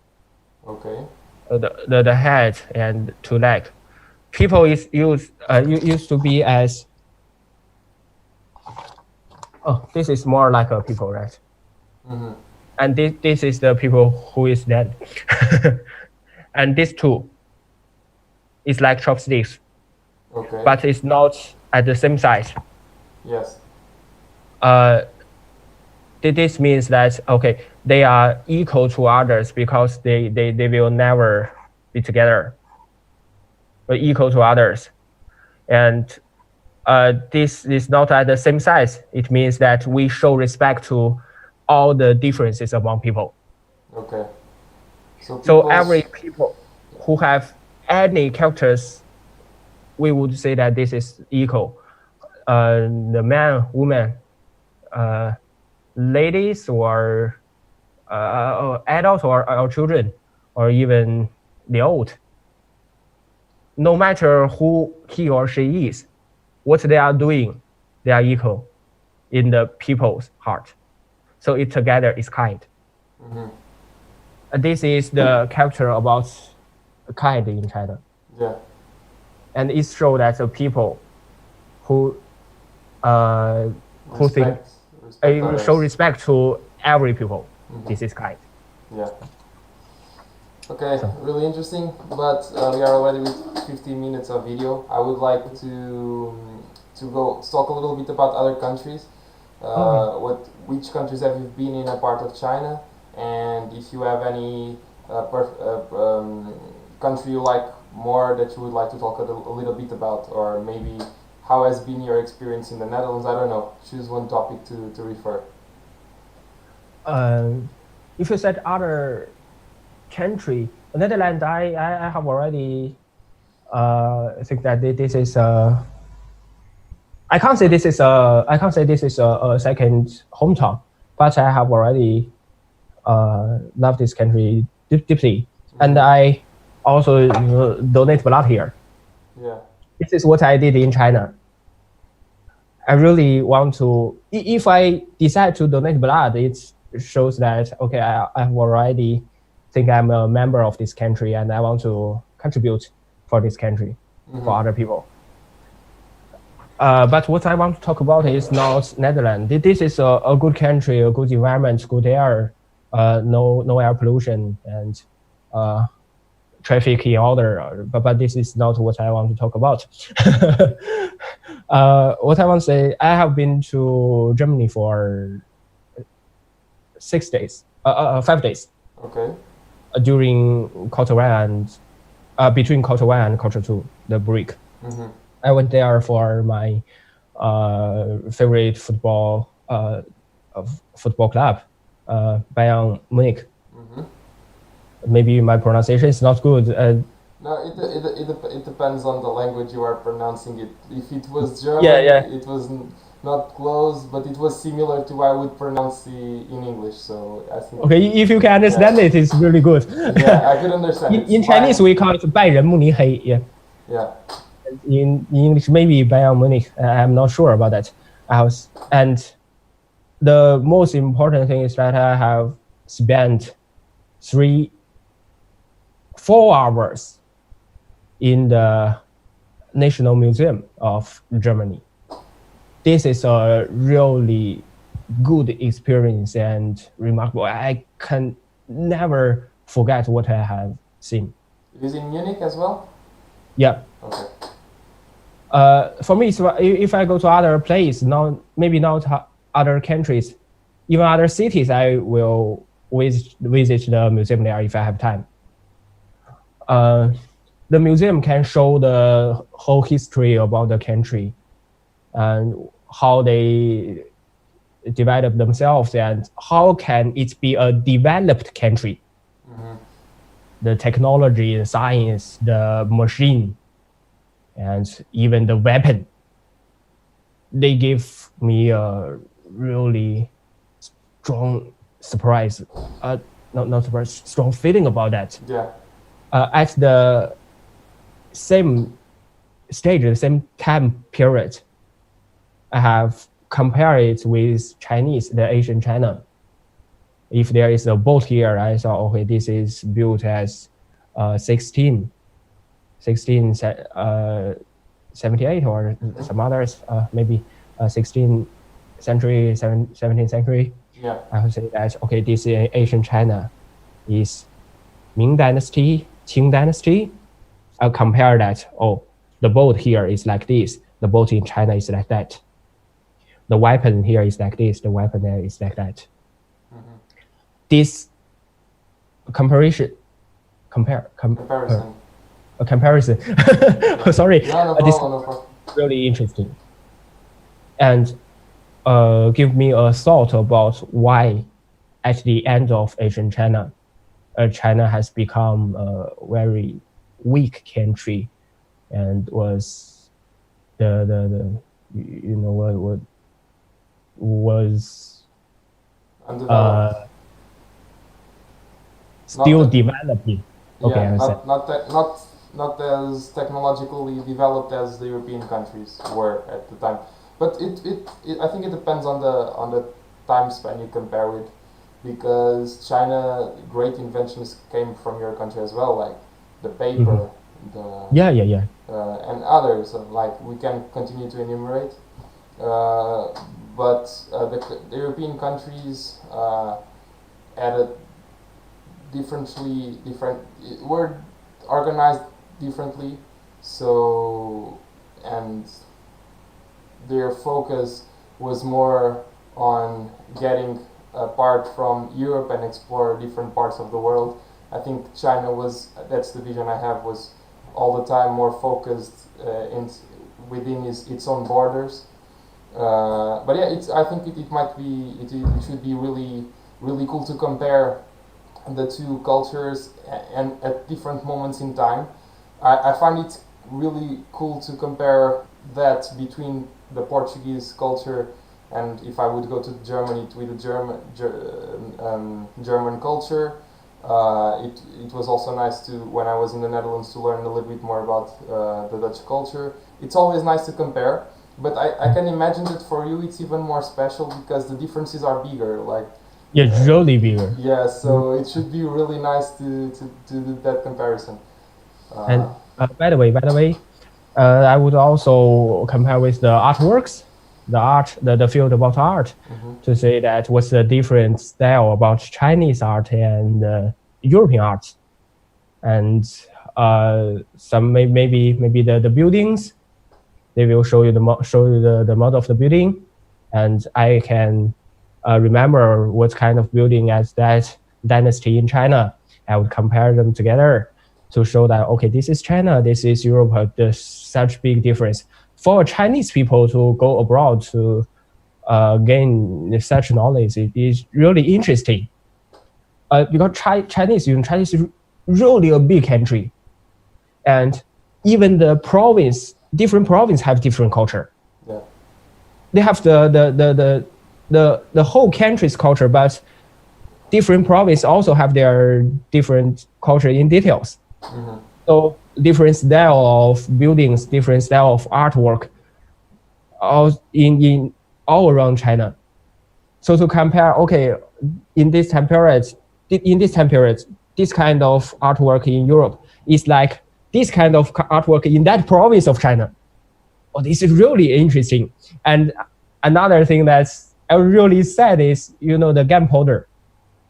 [SPEAKER 1] Okay.
[SPEAKER 2] The head and two legs. People is used to be as. Oh, this is more like a people, right? Mm-hmm. And this is the people who is dead. And this two is like chopsticks.
[SPEAKER 1] Okay.
[SPEAKER 2] But it's not at the same size.
[SPEAKER 1] Yes.
[SPEAKER 2] This means that, okay, they are equal to others because they will never be together, but equal to others. And this is not at the same size. It means that we show respect to all the differences among people.
[SPEAKER 1] Okay.
[SPEAKER 2] So every people who have any characters, we would say that this is equal. The man, woman, ladies, or adults, or children, or even the old. No matter who he or she is, what they are doing, they are equal in the people's heart. So it together is kind. Mm-hmm. This is the character about kind in China.
[SPEAKER 1] Yeah.
[SPEAKER 2] And it shows that the people who show respect to every people. Mm-hmm. This is kind.
[SPEAKER 1] Yeah. Okay, really interesting. But we are already with 15 minutes of video. I would like to go talk a little bit about other countries. Which countries have you been in a part of China, and if you have any country you like more that you would like to talk a little bit about, or maybe how has been your experience in the Netherlands? I don't know. Choose one topic to refer.
[SPEAKER 2] If you said other country, Netherlands, I have already think that this is I can't say this is a second hometown, but I have already loved this country deeply, and I also donate blood here.
[SPEAKER 1] Yeah.
[SPEAKER 2] This is what I did in China. I really want to. If I decide to donate blood, it shows that okay, I have already think I'm a member of this country, and I want to contribute for this country, for other people. But what I want to talk about is not Netherlands. This is a good country, a good environment, good air, no air pollution, and traffic in order. But this is not what I want to talk about. What I want to say, I have been to Germany for 5 days.
[SPEAKER 1] Okay.
[SPEAKER 2] During quarter one and between quarter one and quarter two, the break. Mm-hmm. I went there for my favorite football club, Bayern Munich. Mm-hmm. Maybe my pronunciation is not good.
[SPEAKER 1] No, it depends on the language you are pronouncing it. If it was German, it was not close, but it was similar to how I would pronounce in English. So I think.
[SPEAKER 2] Okay, if you can understand it, it's really good.
[SPEAKER 1] Yeah, I could understand.
[SPEAKER 2] In Chinese, we call it 拜仁慕尼黑. Yeah.
[SPEAKER 1] Yeah.
[SPEAKER 2] In English, maybe Bayern Munich. I'm not sure about that. And the most important thing is that I have spent 4 hours in the National Museum of Germany. This is a really good experience and remarkable. I can never forget what I have seen.
[SPEAKER 1] It is in Munich as well?
[SPEAKER 2] Yeah.
[SPEAKER 1] Okay.
[SPEAKER 2] For me, if I go to other places, maybe not other countries, even other cities, I will visit the museum there if I have time. The museum can show the whole history about the country and how they develop themselves and how can it be a developed country. The technology, the science, the machine, and even the weapon. They give me a really strong surprise. Not surprise, strong feeling about that.
[SPEAKER 1] Yeah.
[SPEAKER 2] At the same stage, the same time period, I have compared it with Chinese, the Asian China. If there is a boat here, I thought, okay, this is built as 1678 or some others, maybe 16th century, 17th century.
[SPEAKER 1] Yeah.
[SPEAKER 2] I would say that, okay, this is Asian China is Ming Dynasty, Qing Dynasty. I'll compare that. Oh, the boat here is like this. The boat in China is like that. The weapon here is like this. The weapon there is like that. This comparison. Sorry.
[SPEAKER 1] No
[SPEAKER 2] This
[SPEAKER 1] problem.
[SPEAKER 2] is really interesting. And give me a thought about why at the end of Asian China, China has become a very weak country and was the you know what was
[SPEAKER 1] Undeveloped.
[SPEAKER 2] still developing. Okay,
[SPEAKER 1] Yeah,
[SPEAKER 2] I
[SPEAKER 1] not as technologically developed as the European countries were at the time. But I think it depends on the time span you compare with, because China great inventions came from your country as well, like the paper,
[SPEAKER 2] yeah.
[SPEAKER 1] and others. Like we can continue to enumerate, but the European countries added were organized differently, so, and their focus was more on getting apart from Europe and explore different parts of the world. I think China that's the vision I have, was all the time more focused within its own borders. But yeah, I think it should be really, really cool to compare the two cultures and at different moments in time. I find it really cool to compare that between the Portuguese culture, and if I would go to Germany, with the German culture. It was also nice when I was in the Netherlands, to learn a little bit more about the Dutch culture. It's always nice to compare, but I can imagine that for you it's even more special because the differences are bigger. Like,
[SPEAKER 2] yeah, really bigger.
[SPEAKER 1] Yeah, so it should be really nice to do that comparison.
[SPEAKER 2] And by the way, I would also compare with the artworks, the field about art, to say that what's the different style about Chinese art and European art, and some maybe the buildings. They will show you the model of the building, and I can remember what kind of building as that dynasty in China. I would compare them together to show that, okay, this is China, this is Europe. There's such big difference. For Chinese people to go abroad to gain such knowledge, it is really interesting. Because Chinese is really a big country, and even the different province have different culture.
[SPEAKER 1] Yeah.
[SPEAKER 2] They have the whole country's culture, but different provinces also have their different culture in details. So different style of buildings, different style of artwork, all around China. So to compare, okay, in this time period, this kind of artwork in Europe is like this kind of artwork in that province of China. Oh, this is really interesting. And another thing that's really sad is, the gunpowder.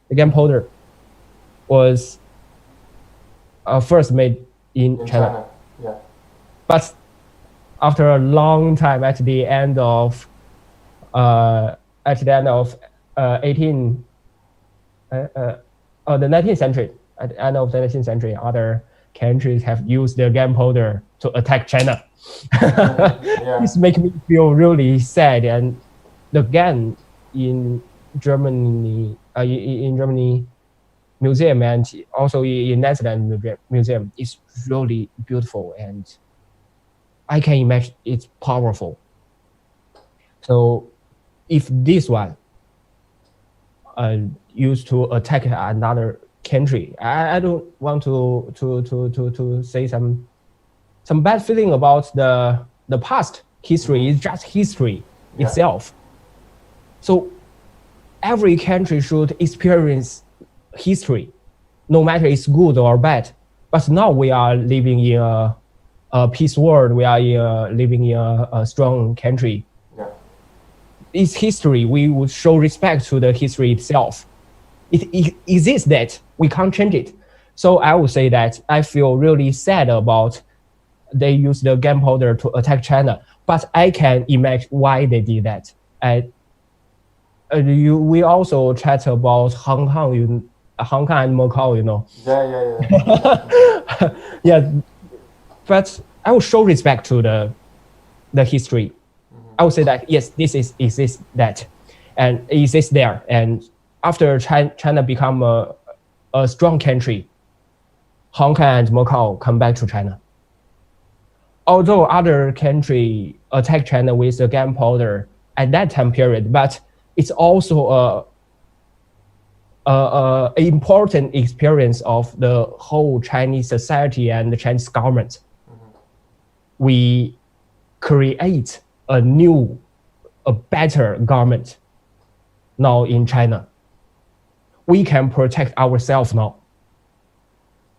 [SPEAKER 2] The gunpowder was first made in China.
[SPEAKER 1] Yeah.
[SPEAKER 2] But after a long time, at the end of 18 the 19th century, at the end of the 19th century, other countries have used the gunpowder to attack China.
[SPEAKER 1] Yeah.
[SPEAKER 2] This makes me feel really sad. And the gun in Germany, in Germany museum, and also in Netherlands museum is really beautiful, and I can imagine it's powerful. So if this one used to attack another country, I don't want to say some bad feeling about the past history. It's just history itself. So every country should experience history, no matter it's good or bad. But now we are living in a peace world. We are living in a strong country.
[SPEAKER 1] Yeah.
[SPEAKER 2] It's history. We would show respect to the history itself. It exists that we can't change it. So I would say that I feel really sad about they use the gunpowder to attack China, but I can imagine why they did that. We also chat about Hong Kong and Macau, you know.
[SPEAKER 1] Yeah.
[SPEAKER 2] Yeah, but I will show respect to the history. I would say that yes, this exists that, and it exists there. And after China become a strong country, Hong Kong and Macau come back to China. Although other country attack China with the gunpowder at that time period, but it's also a important experience of the whole Chinese society and the Chinese government. We create a better government now in China. We can protect ourselves now.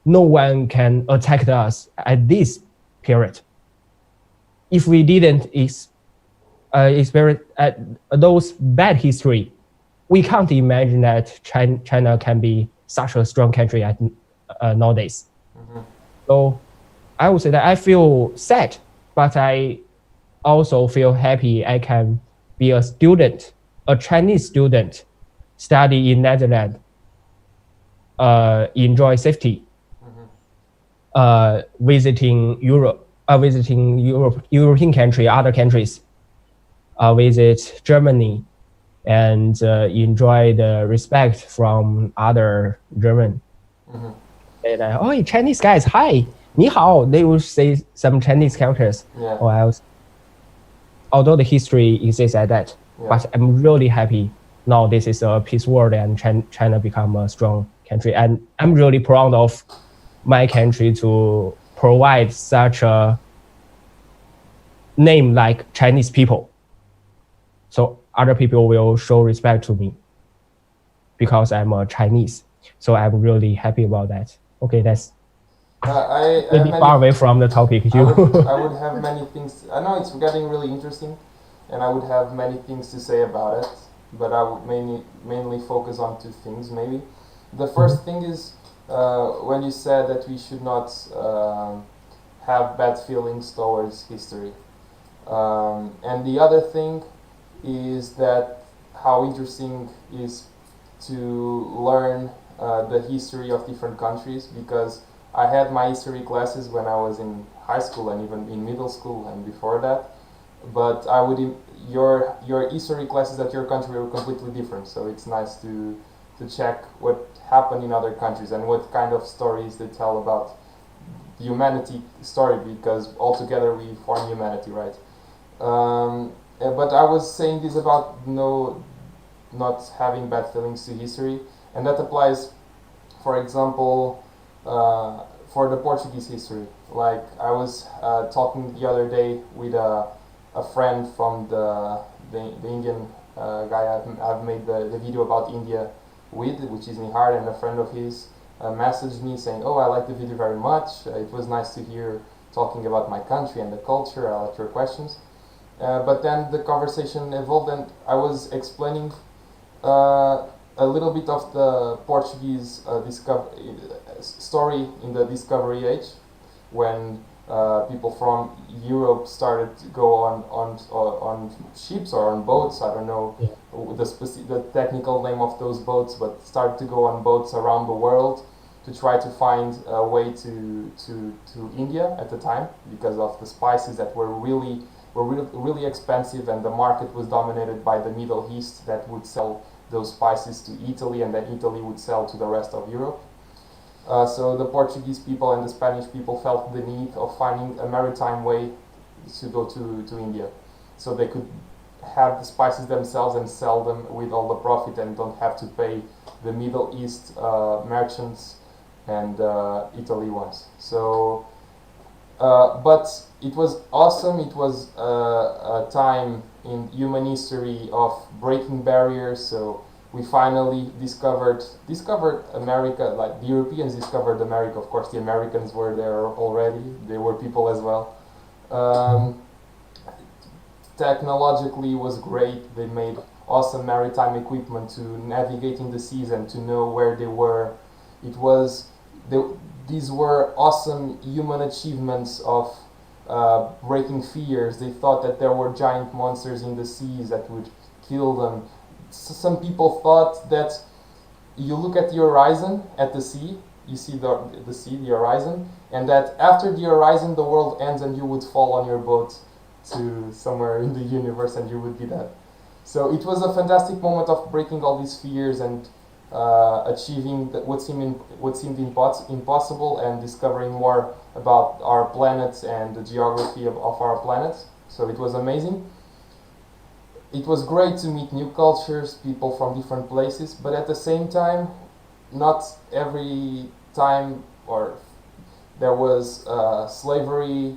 [SPEAKER 2] No one can attack us at this period. If we didn't experience those bad history, we can't imagine that China can be such a strong country nowadays. So I would say that I feel sad, but I also feel happy I can be a student, a Chinese student, study in Netherlands, enjoy safety, visiting European country, other countries, visit Germany, and enjoy the respect from other German. And oh, Chinese guys, hi, 你好. They will say some Chinese characters.
[SPEAKER 1] Yeah.
[SPEAKER 2] Or else, although the history exists at that, but I'm really happy now this is a peace world and China become a strong country. And I'm really proud of my country to provide such a name like Chinese people. So other people will show respect to me because I'm a Chinese. So I'm really happy about that. Okay, that's maybe far away from the topic.
[SPEAKER 1] I would have many things. I know it's getting really interesting, and I would have many things to say about it, but I would mainly focus on two things maybe. The first thing is when you said that we should not have bad feelings towards history. And the other thing is that how interesting is to learn the history of different countries, because I had my history classes when I was in high school and even in middle school and before that, but your history classes at your country were completely different, so it's nice to check what happened in other countries and what kind of stories they tell about the humanity story, because altogether we form humanity, right? But I was saying this about not having bad feelings to history, and that applies, for example, for the Portuguese history. Like I was talking the other day with a friend from the Indian guy I've made the video about India with, which is Nihar, and a friend of his messaged me saying, oh, I like the video very much, it was nice to hear talking about my country and the culture, I like your questions. But then the conversation evolved and I was explaining a little bit of the Portuguese story in the Discovery Age, when people from Europe started to go on ships or on boats, I don't know the technical name of those boats, but started to go on boats around the world to try to find a way to India at the time, because of the spices that were really expensive, and the market was dominated by the Middle East that would sell those spices to Italy, and then Italy would sell to the rest of Europe. So the Portuguese people and the Spanish people felt the need of finding a maritime way to go to India, so they could have the spices themselves and sell them with all the profit, and don't have to pay the Middle East merchants and Italy ones. So, but it was awesome. It was a time in human history of breaking barriers. So we finally discovered America. Like the Europeans discovered America. Of course, the Americans were there already. They were people as well. Technologically was great. They made awesome maritime equipment to navigate in the seas and to know where they were. These were awesome human achievements of breaking fears. They thought that there were giant monsters in the seas that would kill them. Some people thought that you look at the horizon, at the sea, you see the sea, the horizon, and that after the horizon the world ends and you would fall on your boat to somewhere in the universe and you would be dead. So it was a fantastic moment of breaking all these fears and achieving what seemed impossible, and discovering more about our planet and the geography of our planet. So it was amazing. It was great to meet new cultures, people from different places, but at the same time, not every time or there was slavery.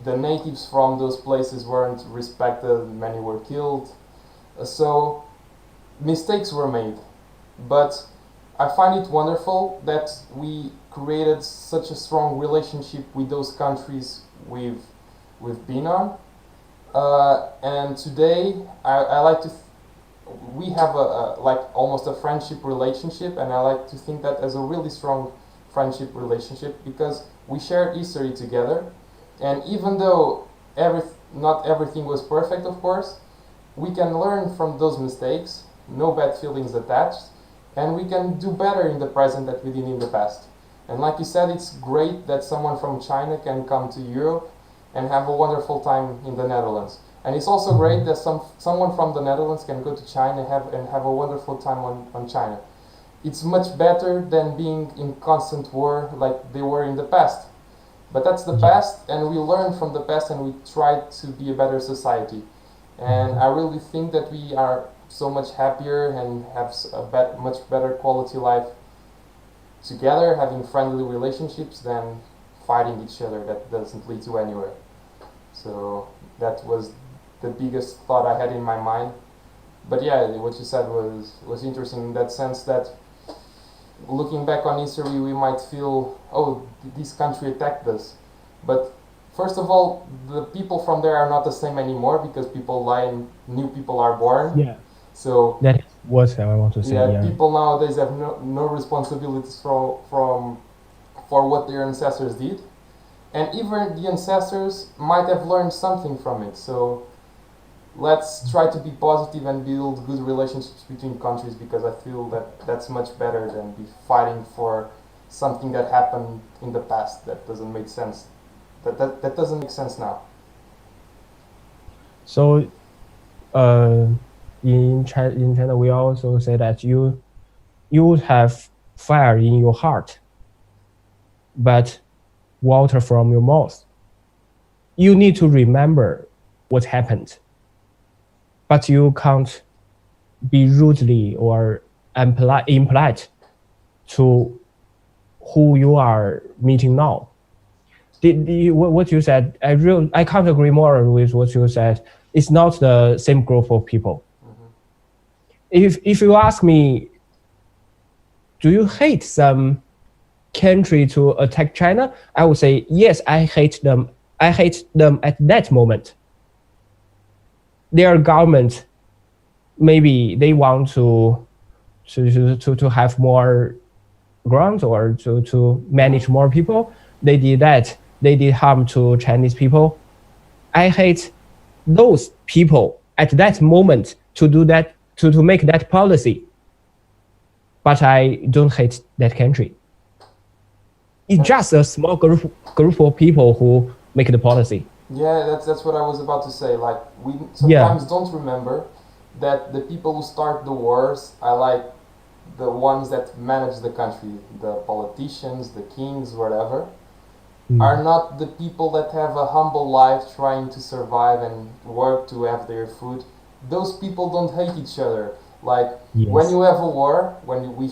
[SPEAKER 1] The natives from those places weren't respected, many were killed. So mistakes were made, but I find it wonderful that we created such a strong relationship with those countries we've been on. And today, I like to we have a like almost a friendship relationship, and I like to think that as a really strong friendship relationship, because we shared history together. And even though not everything was perfect, of course, we can learn from those mistakes, no bad feelings attached, and we can do better in the present than we did in the past. And like you said, it's great that someone from China can come to Europe and have a wonderful time in the Netherlands. And it's also great that someone from the Netherlands can go to China and have a wonderful time on China. It's much better than being in constant war like they were in the past. But that's the past, and we learn from the past, and we try to be a better society. And I really think that we are so much happier and have a much better quality life together, having friendly relationships, than fighting each other. That doesn't lead to anywhere. So that was the biggest thought I had in my mind. But yeah, what you said was interesting in that sense, that looking back on history, we might feel, oh, this country attacked us. But first of all, the people from there are not the same anymore, because people lie and new people are born.
[SPEAKER 2] Yeah.
[SPEAKER 1] So
[SPEAKER 2] that is what I want to say.
[SPEAKER 1] yeah, people nowadays have no responsibilities for what their ancestors did. And even the ancestors might have learned something from it. So let's try to be positive and build good relationships between countries, because I feel that that's much better than be fighting for something that happened in the past that doesn't make sense. That doesn't make sense now.
[SPEAKER 2] So, in China, we also say that you would have fire in your heart, but water from your mouth. You need to remember what happened, but you can't be rudely or impolite to who you are meeting now. What you said, I can't agree more with what you said. It's not the same group of people. Mm-hmm. If you ask me, do you hate some country to attack China? I would say yes. I hate them. I hate them at that moment. Their government, maybe they want to have more grants or to manage more people. They did that. They did harm to Chinese people. I hate those people at that moment to do that, to make that policy. But I don't hate that country. It's just a small group of people who make the policy.
[SPEAKER 1] Yeah, that's what I was about to say. Like, we sometimes don't remember that the people who start the wars are like the ones that manage the country, the politicians, the kings, whatever, are not the people that have a humble life trying to survive and work to have their food. Those people don't hate each other. Like, when you have a war, when we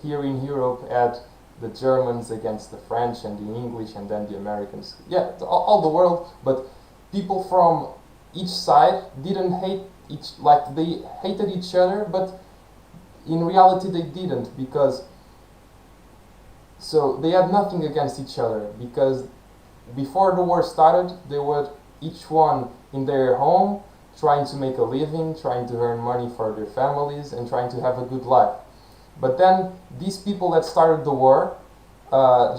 [SPEAKER 1] here in Europe had the Germans against the French and the English and then the Americans, all the world, but people from each side didn't hate they hated each other, but in reality they didn't, because so they had nothing against each other, because before the war started they were each one in their home trying to make a living, trying to earn money for their families and trying to have a good life. But then these people that started the war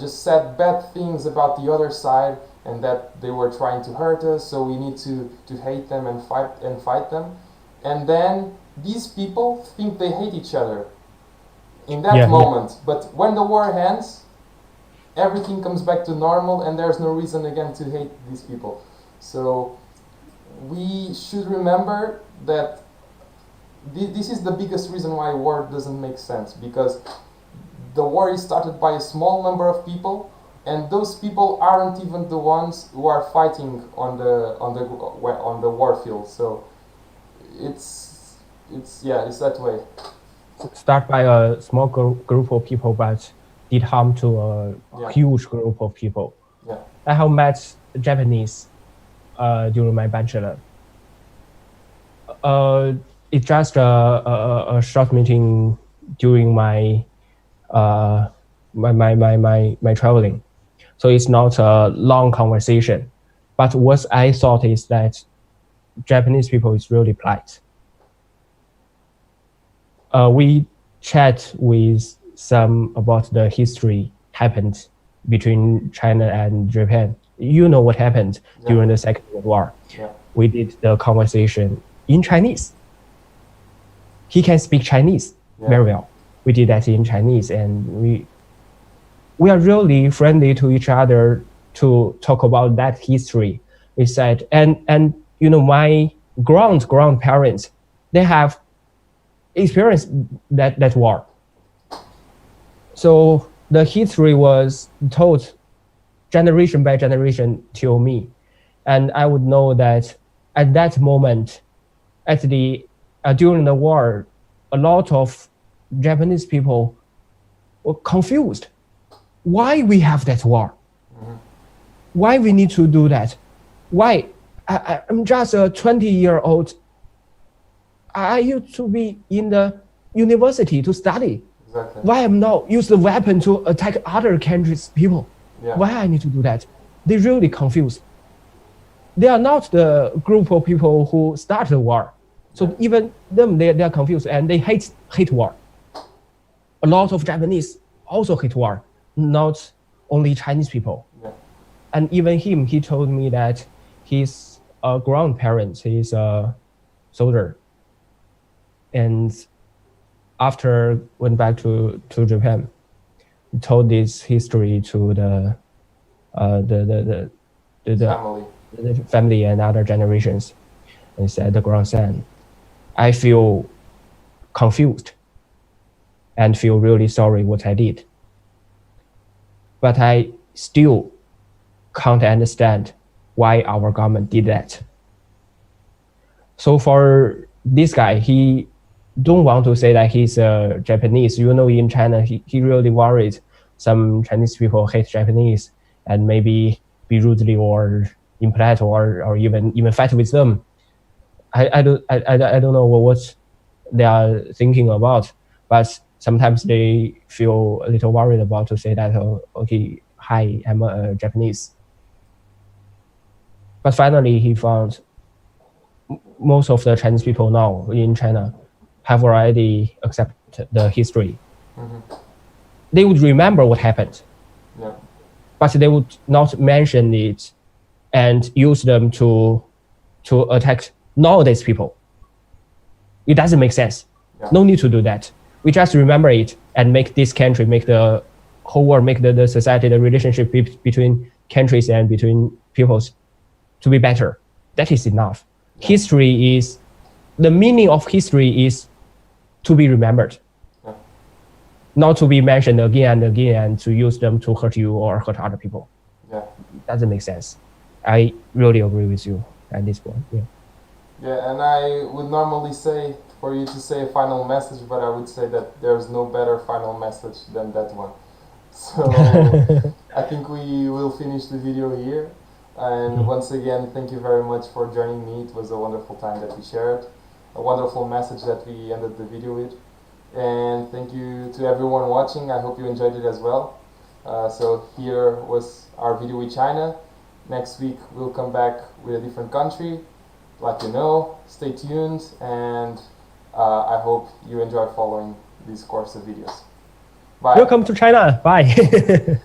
[SPEAKER 1] just said bad things about the other side, and that they were trying to hurt us, so we need to hate them and fight them. And then these people think they hate each other in that moment. But when the war ends, everything comes back to normal and there's no reason again to hate these people. So we should remember that this is the biggest reason why war doesn't make sense, because the war is started by a small number of people, and those people aren't even the ones who are fighting on the war field. So it's that way.
[SPEAKER 2] Start by a small group of people, but did harm to a huge group of people.
[SPEAKER 1] Yeah.
[SPEAKER 2] I have met Japanese during my bachelor. It's just a short meeting during my my traveling, so it's not a long conversation. But what I thought is that Japanese people is really polite. We chat with some about the history happened between China and Japan. You know what happened during the Second World War.
[SPEAKER 1] Yeah.
[SPEAKER 2] We did the conversation in Chinese. He can speak Chinese very well. We did that in Chinese, and we are really friendly to each other to talk about that history. We said, and you know, my grandparents, they have experienced that war. So the history was told generation by generation till me, and I would know that at that moment, during the war, a lot of Japanese people were confused. Why we have that war? Why we need to do that? Why? I'm just a 20-year-old. I used to be in the university to study.
[SPEAKER 1] Exactly.
[SPEAKER 2] Why I'm now use the weapon to attack other countries' people?
[SPEAKER 1] Yeah.
[SPEAKER 2] Why I need to do that? They really confused. They are not the group of people who start the war. So even them, they are confused, and they hate war. A lot of Japanese also hate war, not only Chinese people.
[SPEAKER 1] Yeah.
[SPEAKER 2] And even him, he told me that his grandparents, he's a soldier, and after went back to Japan, he told this history to the family and other generations, and said, the grandson, I feel confused and feel really sorry what I did, but I still can't understand why our government did that. So for this guy, he don't want to say that he's a Japanese. You know, in China, he really worried some Chinese people hate Japanese and maybe be rudely or impolite or even fight with them. I don't know what they are thinking about, but sometimes they feel a little worried about to say that, okay, hi, I'm a Japanese. But finally, he found most of the Chinese people now in China have already accepted the history. They would remember what happened, but they would not mention it and use them to attack nowadays people. It doesn't make sense.
[SPEAKER 1] Yeah.
[SPEAKER 2] No need to do that. We just remember it and make this country, make the whole world, make the society, the relationship between countries and between peoples to be better. That is enough.
[SPEAKER 1] Yeah.
[SPEAKER 2] History is, the meaning of history is to be remembered.
[SPEAKER 1] Yeah.
[SPEAKER 2] Not to be mentioned again and again and to use them to hurt you or hurt other people.
[SPEAKER 1] Yeah.
[SPEAKER 2] It doesn't make sense. I really agree with you at this point. Yeah.
[SPEAKER 1] Yeah, and I would normally say for you to say a final message, but I would say that there's no better final message than that one. So I think we will finish the video here. And once again, thank you very much for joining me. It was a wonderful time that we shared, a wonderful message that we ended the video with. And thank you to everyone watching. I hope you enjoyed it as well. So here was our video with China. Next week we'll come back with a different country. Like you know, stay tuned, and I hope you enjoy following this course of videos. Bye.
[SPEAKER 2] Welcome to China. Bye.